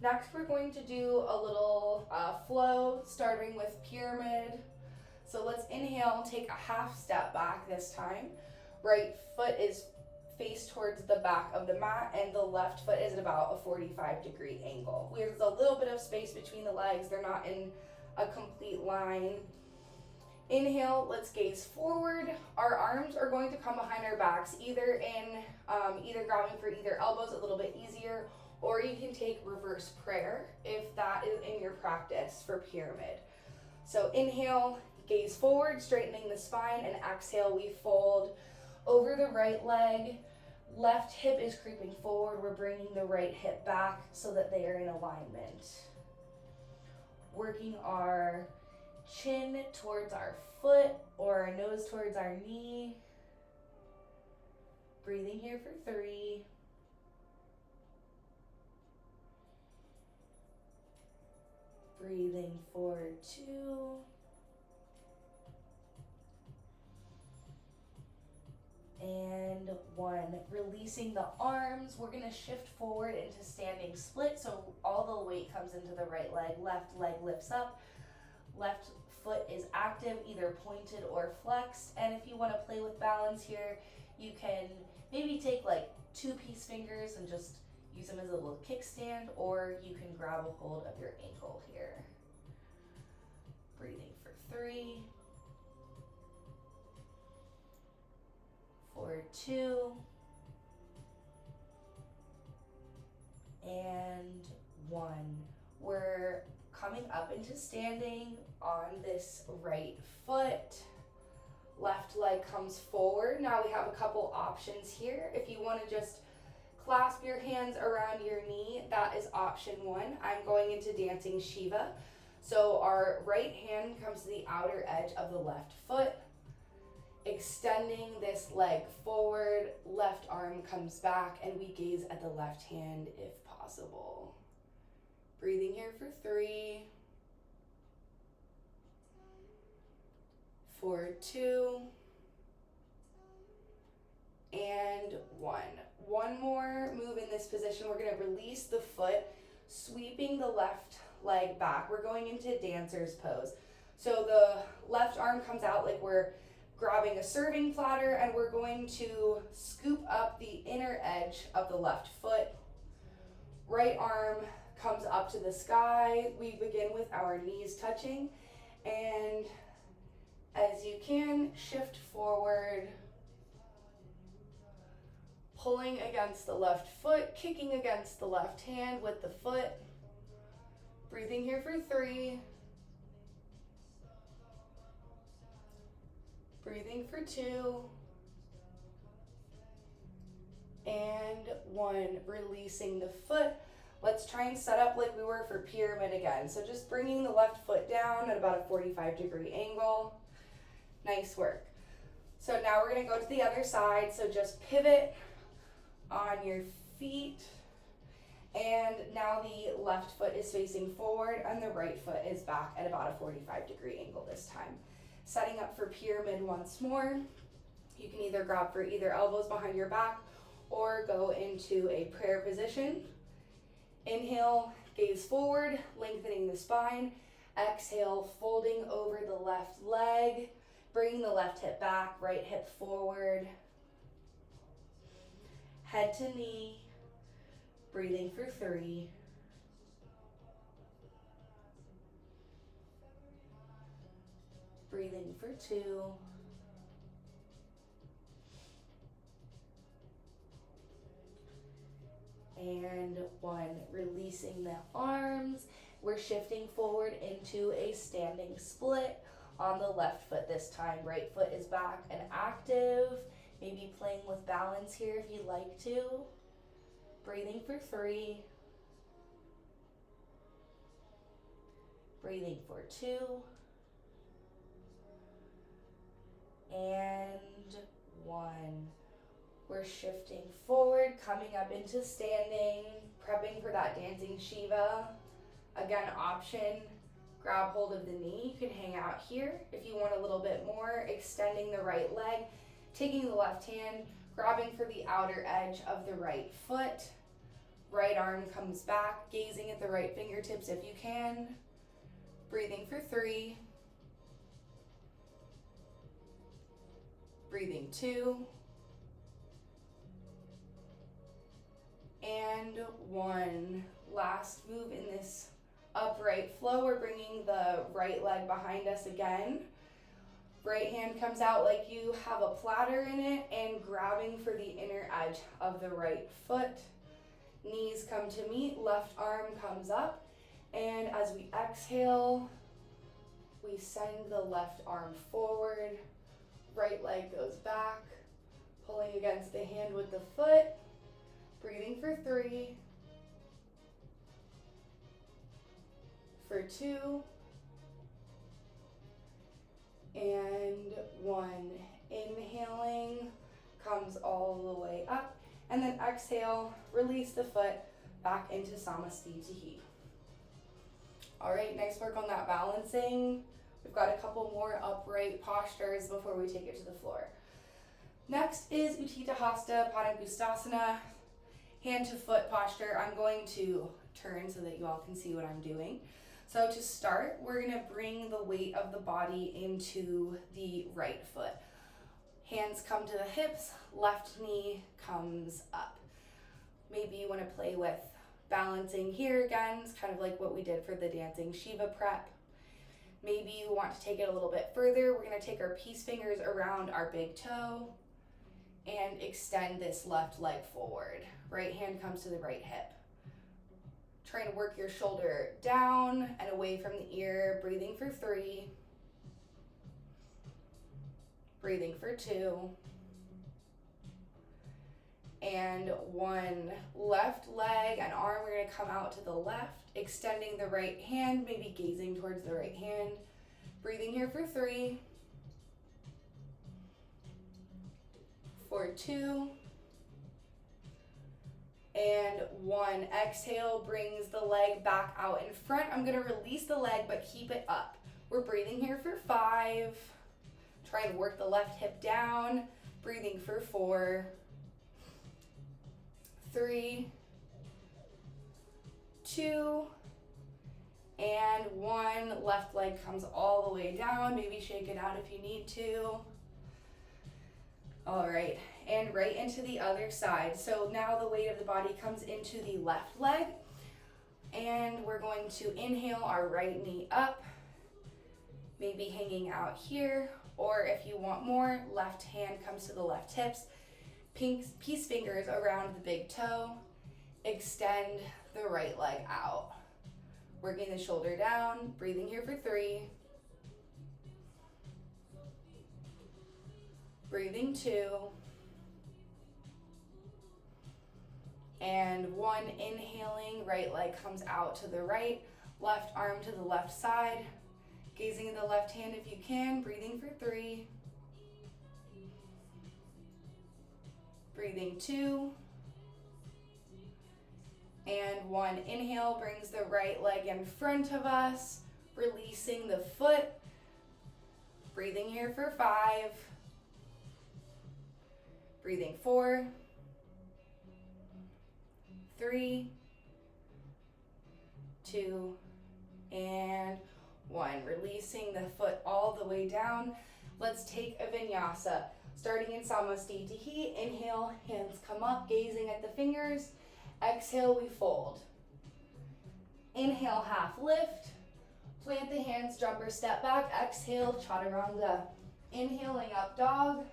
Next, we're going to do a little flow, starting with pyramid. So let's inhale, take a half step back this time. Right foot is faced towards the back of the mat, and the left foot is at about a 45-degree angle. There's a little bit of space between the legs. They're not in a complete line. Inhale, let's gaze forward. Our arms are going to come behind our backs, either grabbing for either elbows, a little bit easier, or you can take reverse prayer if that is in your practice for pyramid. So inhale, gaze forward, straightening the spine, and exhale, we fold over the right leg. Left hip is creeping forward. We're bringing the right hip back so that they are in alignment. Working our chin towards our foot or our nose towards our knee. Breathing here for 3. Breathing for 2. releasing the arms. We're gonna shift forward into standing split, so all the weight comes into the right leg. Left leg lifts up, left foot is active, either pointed or flexed. And if you wanna play with balance here, you can maybe take like 2 peace fingers and just use them as a little kickstand, or you can grab a hold of your ankle here. Breathing for 3, for 2, and 1. We're coming up into standing on this right foot. Left leg comes forward. Now we have a couple options here. If you want to just clasp your hands around your knee, that is option 1. I'm going into dancing Shiva. So our right hand comes to the outer edge of the left foot, extending this leg forward, left arm comes back, and we gaze at the left hand if possible. Breathing here for 3, for 2, and 1. One more move in this position. We're going to release the foot, sweeping the left leg back. We're going into dancer's pose. So the left arm comes out like we're grabbing a serving platter, and we're going to scoop up the inner edge of the left foot. Right arm comes up to the sky. We begin with our knees touching, and as you can, shift forward, pulling against the left foot, kicking against the left hand with the foot. Breathing here for 3, breathing for 2, and 1. Releasing the foot. Let's try and set up like we were for pyramid again. So just bringing the left foot down at about a 45-degree angle. Nice work. So now we're going to go to the other side. So just pivot on your feet. And now the left foot is facing forward and the right foot is back at about a 45-degree angle this time. Setting up for pyramid once more. You can either grab for either elbows behind your back or go into a prayer position. Inhale, gaze forward, lengthening the spine. Exhale, folding over the left leg, bringing the left hip back, right hip forward. Head to knee, breathing for 3. Breathing for 2. And 1. Releasing the arms. We're shifting forward into a standing split on the left foot this time. Right foot is back and active. Maybe playing with balance here if you'd like to. Breathing for 3. Breathing for 2. And 1. We're shifting forward, coming up into standing, prepping for that dancing Shiva. Again, option, grab hold of the knee. You can hang out here if you want a little bit more, extending the right leg, taking the left hand, grabbing for the outer edge of the right foot. Right arm comes back, gazing at the right fingertips if you can. Breathing for 3. Breathing 2. And 1. Last move in this upright flow. We're bringing the right leg behind us again. Right hand comes out like you have a platter in it and grabbing for the inner edge of the right foot. Knees come to meet, left arm comes up, and as we exhale, we send the left arm forward, right leg goes back, pulling against the hand with the foot. Breathing for 3, for 2, and 1. Inhaling, comes all the way up, and then exhale, release the foot back into Samastitihi. All right, nice work on that balancing. We've got a couple more upright postures before we take it to the floor. Next is Utthita Hasta Padangusthasana, hand to foot posture. I'm going to turn so that you all can see what I'm doing. So to start, we're gonna bring the weight of the body into the right foot. Hands come to the hips, left knee comes up. Maybe you wanna play with balancing here again. It's kind of like what we did for the dancing Shiva prep. Maybe you want to take it a little bit further. We're gonna take our peace fingers around our big toe and extend this left leg forward. Right hand comes to the right hip. Trying to work your shoulder down and away from the ear. Breathing for 3. Breathing for 2. And 1. Left leg and arm, we're gonna come out to the left, extending the right hand, maybe gazing towards the right hand. Breathing here for 3. For 2. And 1. Exhale, brings the leg back out in front. I'm gonna release the leg, but keep it up. We're breathing here for 5. Try and work the left hip down. Breathing for 4. 3. 2. And 1. Left leg comes all the way down. Maybe shake it out if you need to. All right, and right into the other side. So now the weight of the body comes into the left leg, and we're going to inhale our right knee up, maybe hanging out here, or if you want more, left hand comes to the left hips, peace fingers around the big toe, extend the right leg out. Working the shoulder down, breathing here for 3. Breathing 2. And 1, inhaling, right leg comes out to the right, left arm to the left side, gazing in the left hand if you can, breathing for 3. Breathing 2. And 1, inhale, brings the right leg in front of us, releasing the foot, breathing here for 5. Breathing 4, 3, 2, and 1. Releasing the foot all the way down. Let's take a vinyasa. Starting in Samastitihi, inhale, hands come up, gazing at the fingers. Exhale, we fold. Inhale, half lift. Plant the hands, jumper, step back. Exhale, chaturanga. Inhaling up dog.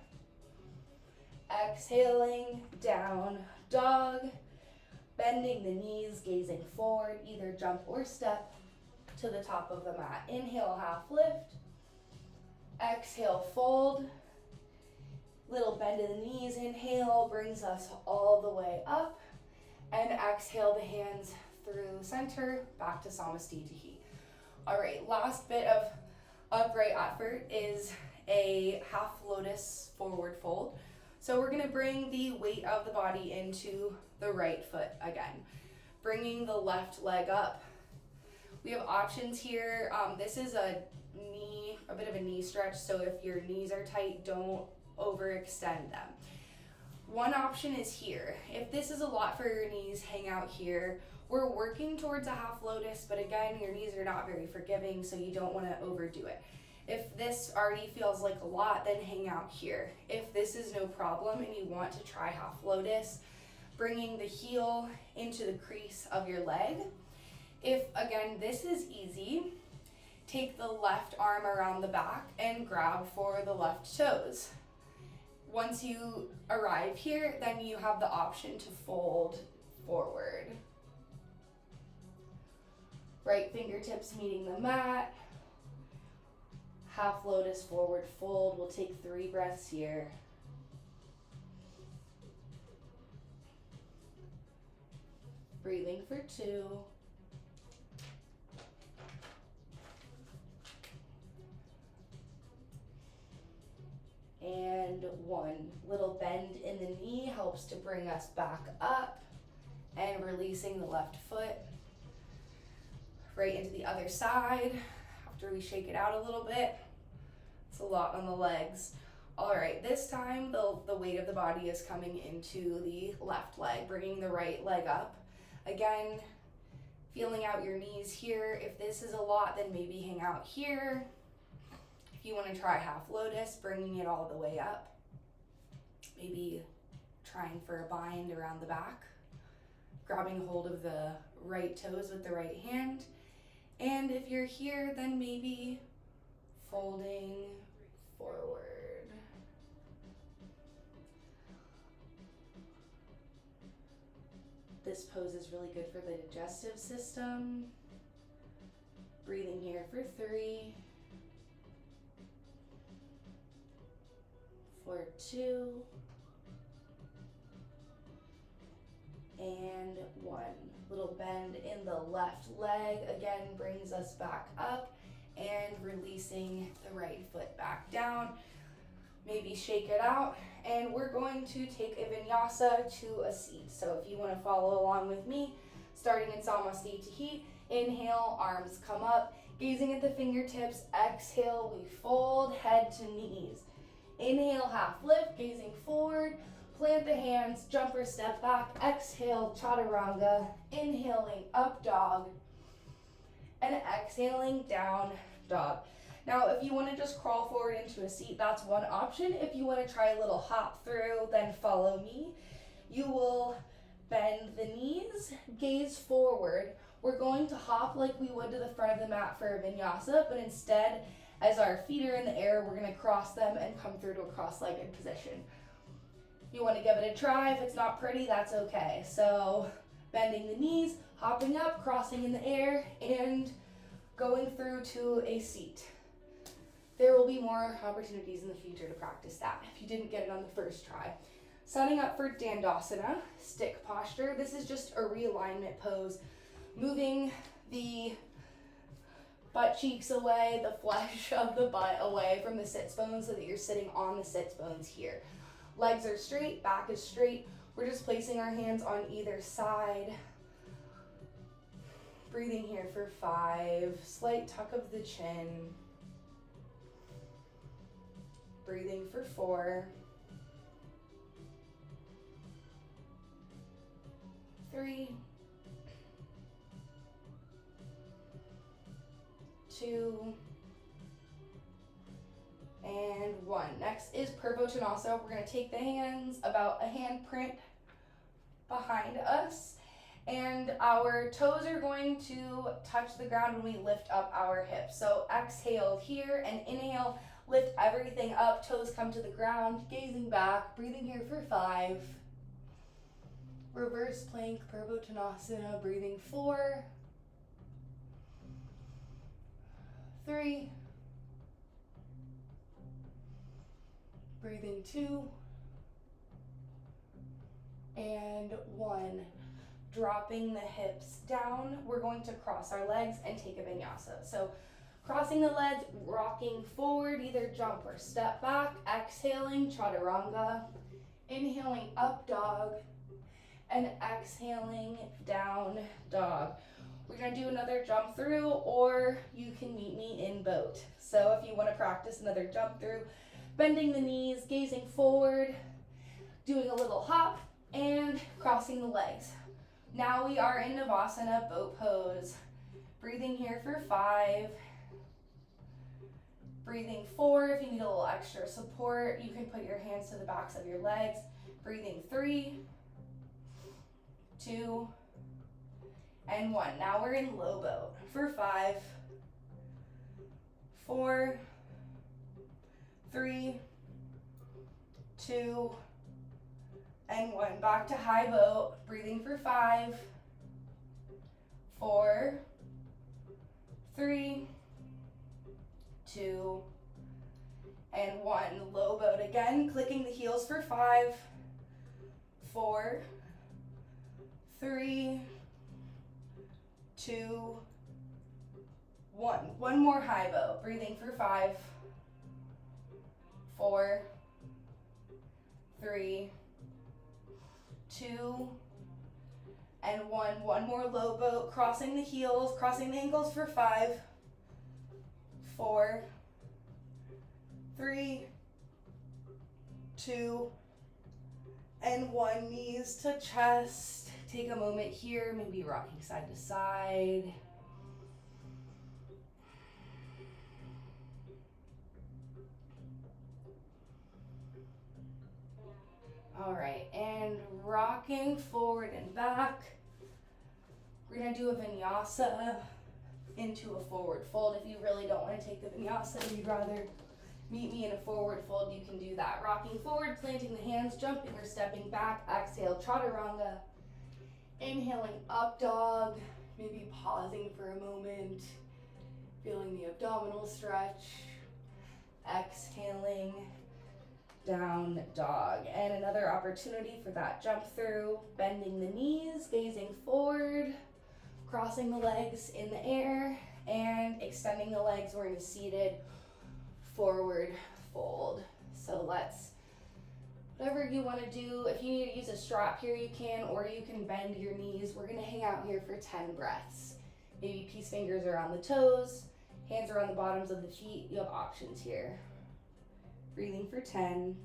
Exhaling, down dog, bending the knees, gazing forward, either jump or step to the top of the mat. Inhale, half lift. Exhale, fold. Little bend in the knees. Inhale brings us all the way up. And exhale the hands through center, back to Samastitihi. All right, last bit of upright effort is a half lotus forward fold. So we're gonna bring the weight of the body into the right foot again, bringing the left leg up. We have options here. This is a bit of a knee stretch, so if your knees are tight, don't overextend them. One option is here. If this is a lot for your knees, hang out here. We're working towards a half lotus, but again, your knees are not very forgiving, so you don't wanna overdo it. If this already feels like a lot, then hang out here. If this is no problem and you want to try half lotus, bringing the heel into the crease of your leg. If, again, this is easy, take the left arm around the back and grab for the left toes. Once you arrive here, then you have the option to fold forward. Right fingertips meeting the mat. Half lotus forward fold. We'll take 3 breaths here. Breathing for 2. And 1. Little bend in the knee helps to bring us back up and releasing the left foot. Right into the other side after we shake it out a little bit. It's a lot on the legs. All right, this time the weight of the body is coming into the left leg, bringing the right leg up. Again, feeling out your knees here. If this is a lot, then maybe hang out here. If you want to try half lotus, bringing it all the way up. Maybe trying for a bind around the back. Grabbing hold of the right toes with the right hand. And if you're here, then maybe folding forward. This pose is really good for the digestive system. Breathing here for 3, for 2, and 1. Little bend in the left leg, again brings us back up, and releasing the right foot back down. Maybe shake it out, and we're going to take a vinyasa to a seat. So if you want to follow along with me, starting in Samasthiti, inhale, arms come up, gazing at the fingertips. Exhale, we fold head to knees. Inhale, half lift, gazing forward. Plant the hands, jump or step back. Exhale, chaturanga. Inhaling, up dog. And exhaling, down dog. Now, if you want to just crawl forward into a seat, that's one option. If you want to try a little hop through, then follow me. You will bend the knees, gaze forward. We're going to hop like we would to the front of the mat for a vinyasa, but instead, as our feet are in the air, we're going to cross them and come through to a cross-legged position. You want to give it a try. If it's not pretty, that's okay. So bending the knees, hopping up, crossing in the air, and going through to a seat. There will be more opportunities in the future to practice that if you didn't get it on the first try. Setting up for Dandasana, stick posture. This is just a realignment pose, moving the butt cheeks away, the flesh of the butt away from the sits bones so that you're sitting on the sits bones here. Legs are straight, back is straight. We're just placing our hands on either side. Breathing here for 5, slight tuck of the chin. Breathing for 4, 3, 2, and 1. Next is Purvottanasana. We're going to take the hands about a hand print behind us, and our toes are going to touch the ground when we lift up our hips. So exhale here and inhale, lift everything up, toes come to the ground, gazing back, breathing here for 5. Reverse plank, Purvottanasana, breathing 4, 3, breathing 2, and 1. Dropping the hips down, we're going to cross our legs and take a vinyasa. So crossing the legs, rocking forward, either jump or step back, exhaling, chaturanga, inhaling, up dog, and exhaling, down dog. We're gonna do another jump through, or you can meet me in boat. So if you wanna practice another jump through, bending the knees, gazing forward, doing a little hop, and crossing the legs. Now we are in Navasana, boat pose. Breathing here for 5. Breathing 4, if you need a little extra support, you can put your hands to the backs of your legs. Breathing 3, 2, and 1. Now we're in low boat for 5, 4, 3, 2, and 1. Back to high boat, breathing for 5, 4, 3, 2, and 1. Low boat again, clicking the heels for 5, 4, 3, 2, 1. One more high boat, breathing for 5, 4, 3, 2, and 1. One more low boat, crossing the heels, crossing the ankles for 5, 4, 3, 2, and 1. Knees to chest. Take a moment here, maybe rocking side to side. All right, and rocking forward and back. We're gonna do a vinyasa into a forward fold. If you really don't want to take the vinyasa, you'd rather meet me in a forward fold, you can do that. Rocking forward, planting the hands, jumping or stepping back. Exhale, chaturanga. Inhaling up dog, maybe pausing for a moment, feeling the abdominal stretch. Exhaling, down dog. And another opportunity for that jump through, bending the knees, gazing forward, crossing the legs in the air, and extending the legs. We're in a seated forward fold. So let's, whatever you want to do, if you need to use a strap here, you can, or you can bend your knees. We're going to hang out here for 10 breaths. Maybe peace fingers around the toes, hands around the bottoms of the feet. You have options here. Breathing for 10.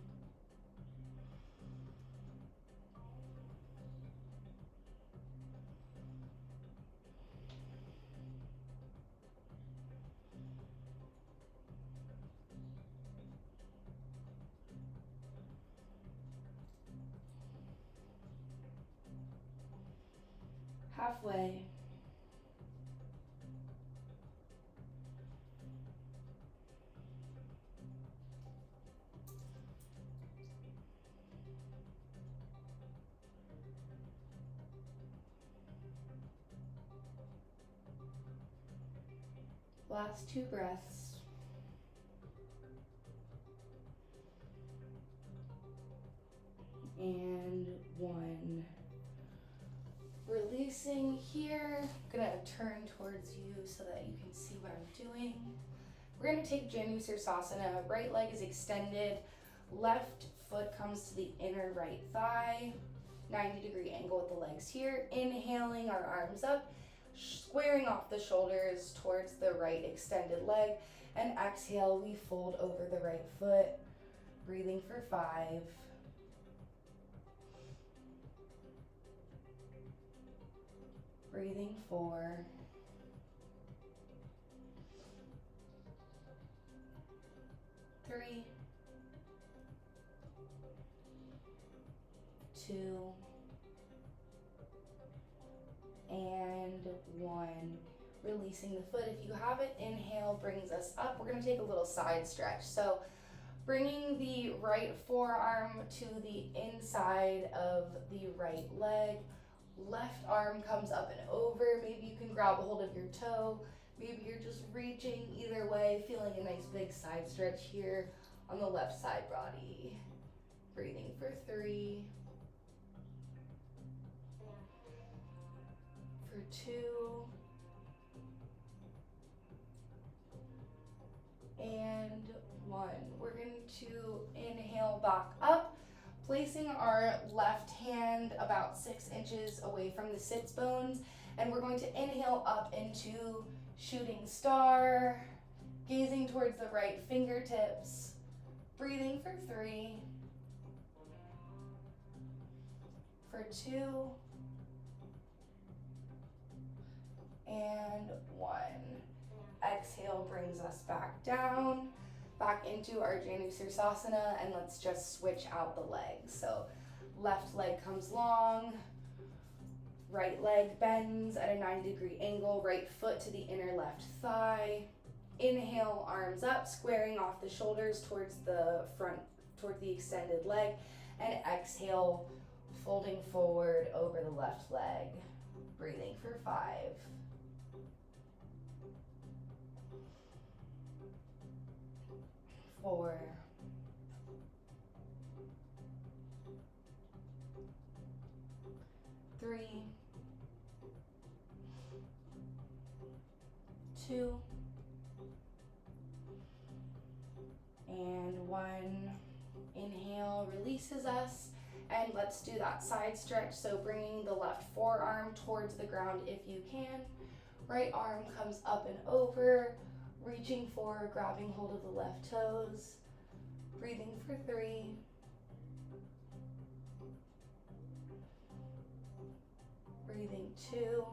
Halfway. Last 2 breaths. And 1. Releasing here. I'm gonna turn towards you so that you can see what I'm doing. We're gonna take Vinyasa. Right leg is extended. Left foot comes to the inner right thigh. 90-degree angle with the legs here. Inhaling, our arms up, squaring off the shoulders towards the right extended leg. And exhale, we fold over the right foot. Breathing for 5. Breathing 4. 3. 2. And 1. Releasing the foot. If you have it, inhale brings us up. We're going to take a little side stretch. So bringing the right forearm to the inside of the right leg. Left arm comes up and over. Maybe you can grab a hold of your toe. Maybe you're just reaching. Either way, feeling a nice big side stretch here on the left side body. Breathing for 3. For 2. And 1. We're going to inhale back up, placing our left hand about 6 inches away from the sits bones, and we're going to inhale up into shooting star, gazing towards the right fingertips, breathing for 3, for 2, and 1. Exhale brings us back down, back into our Vinyasa, and let's just switch out the legs. So left leg comes long, right leg bends at a 90-degree angle, right foot to the inner left thigh. Inhale, arms up, squaring off the shoulders towards the front, toward the extended leg, and exhale, folding forward over the left leg. Breathing for 5. 4. 3. 2. And 1. Inhale releases us, and let's do that side stretch. So bringing the left forearm towards the ground if you can. Right arm comes up and over, reaching forward, grabbing hold of the left toes. Breathing for 3, Breathing 2.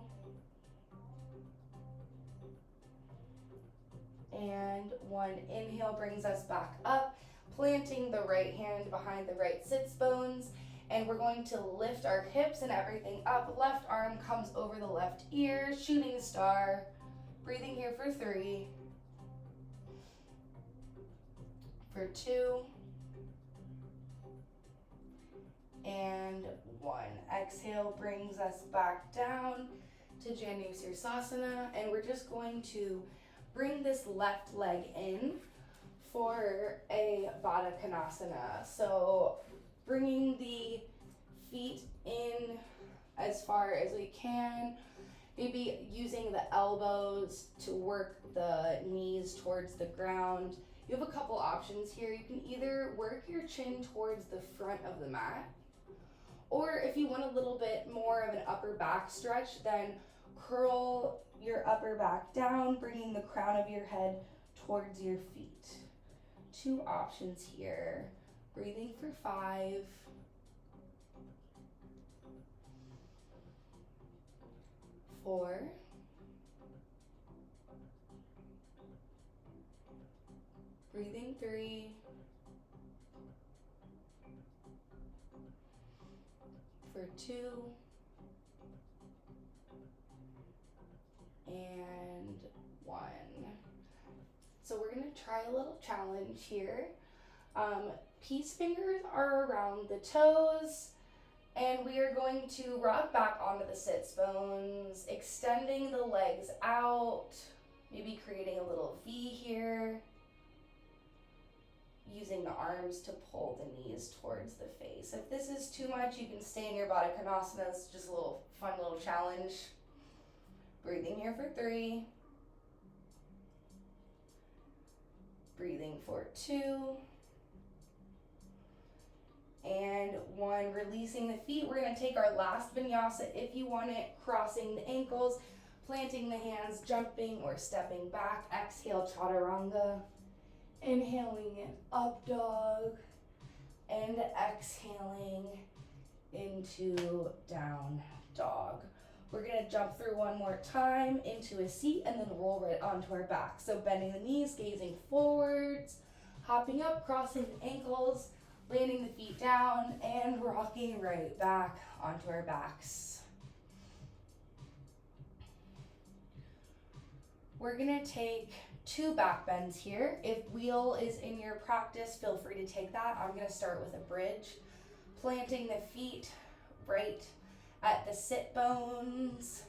And 1. Inhale brings us back up, planting the right hand behind the right sits bones. And we're going to lift our hips and everything up. Left arm comes over the left ear, shooting star. Breathing here for 3. For 2. And 1. Exhale brings us back down to Janusirsasana. And we're just going to bring this left leg in for a Baddha Konasana. So bringing the feet in as far as we can, maybe using the elbows to work the knees towards the ground. You have a couple options here. You can either work your chin towards the front of the mat, or if you want a little bit more of an upper back stretch, then curl your upper back down, bringing the crown of your head towards your feet. 2 options here. Breathing for 5. For breathing 3. For 2. And 1. So we're going to try a little challenge here. Peace fingers are around the toes, and we are going to rock back onto the sits bones, extending the legs out, maybe creating a little V here, using the arms to pull the knees towards the face. If this is too much, you can stay in your Baddha Konasana. It's just a little fun little challenge. Breathing here for 3. Breathing for 2. And 1. Releasing the feet. We're going to take our last vinyasa if you want it, crossing the ankles, planting the hands, jumping or stepping back. Exhale, chaturanga. Inhaling in up dog. And exhaling into down dog. We're going to jump through one more time into a seat and then roll right onto our back. So bending the knees, gazing forwards, hopping up, crossing the ankles, landing the feet down, and rocking right back onto our backs. We're going to take 2 back bends here. If wheel is in your practice, feel free to take that. I'm going to start with a bridge, planting the feet right at the sit bones.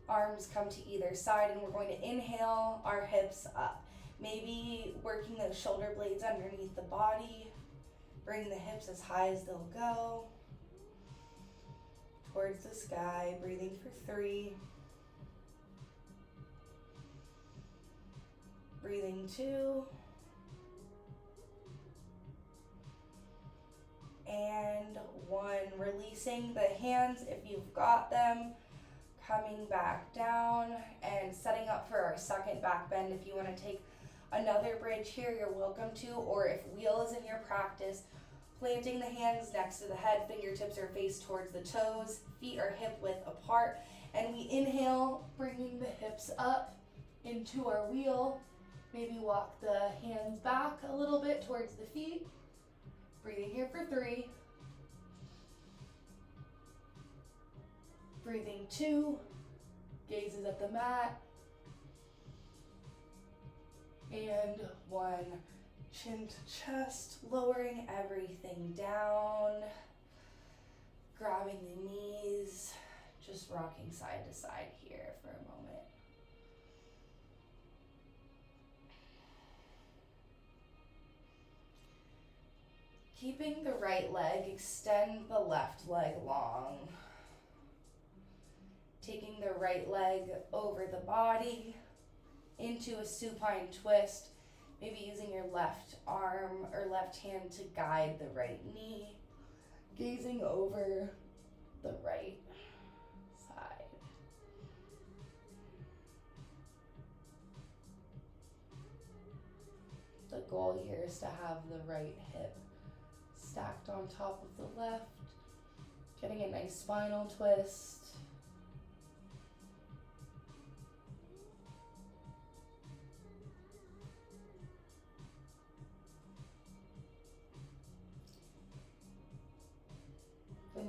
Arms come to either side, and we're going to inhale our hips up. Maybe working those shoulder blades underneath the body. Bring the hips as high as they'll go. Towards the sky, breathing for 3. Breathing 2. And 1. Releasing the hands if you've got them. Coming back down and setting up for our second back bend. If you want to take another bridge here, you're welcome to. Or if wheel is in your practice, planting the hands next to the head, fingertips are faced towards the toes, feet are hip width apart. And we inhale, bringing the hips up into our wheel. Maybe walk the hands back a little bit towards the feet. Breathing here for 3. Breathing 2. Gazes at the mat. And 1. Chin to chest, lowering everything down. Grabbing the knees. Just rocking side to side here for a moment. Keeping the right leg, extend the left leg long. Taking the right leg over the body into a supine twist. Maybe using your left arm or left hand to guide the right knee. Gazing over the right side. The goal here is to have the right hip stacked on top of the left, getting a nice spinal twist.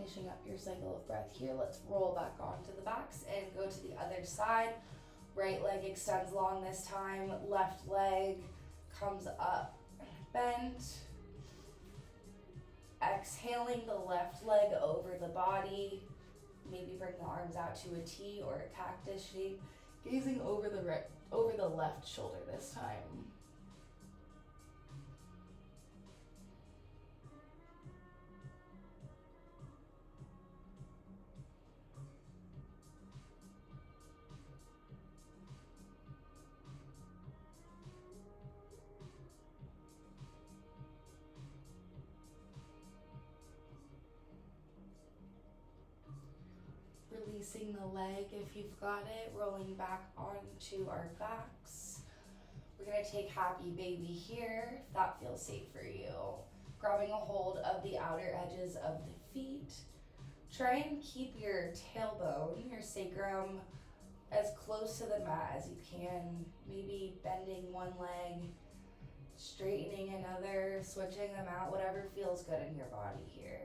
finishing up your cycle of breath here. Let's roll back onto the backs and go to the other side. Right leg extends long this time. Left leg comes up, bent. Exhaling the left leg over the body. Maybe bring the arms out to a T or a cactus shape. Gazing over the left shoulder this time. Releasing the leg if you've got it, rolling back onto our backs. We're gonna take happy baby here, if that feels safe for you. Grabbing a hold of the outer edges of the feet. Try and keep your tailbone, your sacrum, as close to the mat as you can. Maybe bending one leg, straightening another, switching them out, whatever feels good in your body here.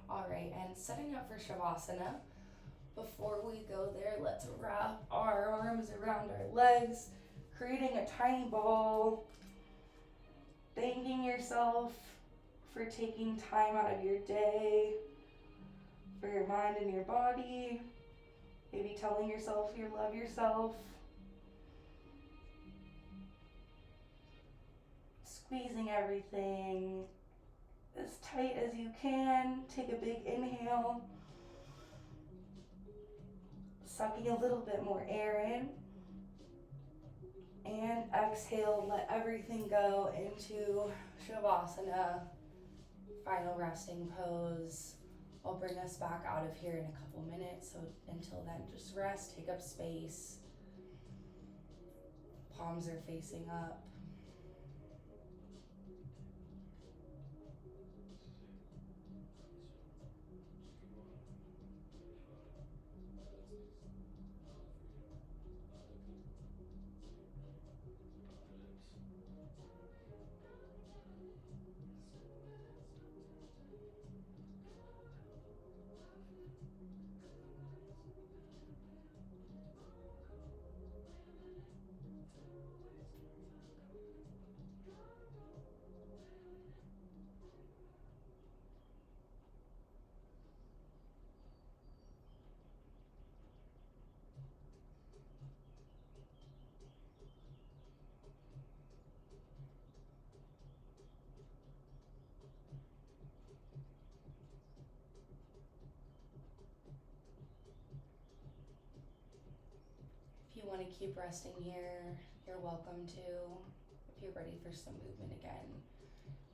All right, and setting up for Shavasana. Before we go there, let's wrap our arms around our legs, creating a tiny ball, thanking yourself for taking time out of your day, for your mind and your body, maybe telling yourself you love yourself. Squeezing everything as tight as you can. Take a big inhale. Sucking a little bit more air in. And exhale, let everything go into Shavasana, final resting pose. I'll bring us back out of here in a couple minutes, so until then, just rest, take up space. Palms are facing up. If you want to keep resting here, you're welcome to. If you're ready for some movement again,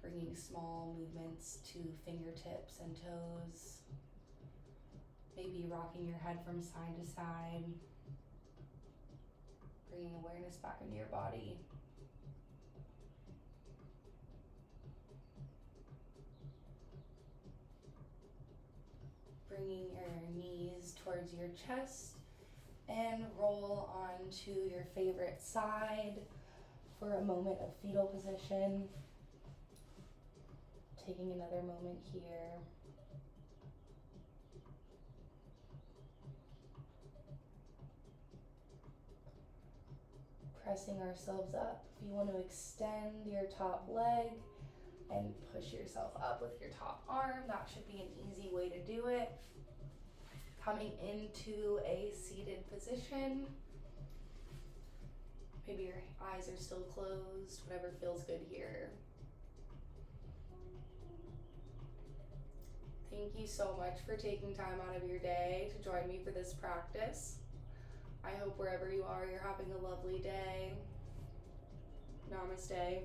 bringing small movements to fingertips and toes. Maybe rocking your head from side to side. Bringing awareness back into your body. Bringing your knees towards your chest and roll onto your favorite side for a moment of fetal position. Taking another moment here. Pressing ourselves up. If you want to extend your top leg and push yourself up with your top arm, that should be an easy way to do it. Coming into a seated position. Maybe your eyes are still closed, whatever feels good here. Thank you so much for taking time out of your day to join me for this practice. I hope wherever you are, you're having a lovely day. Namaste.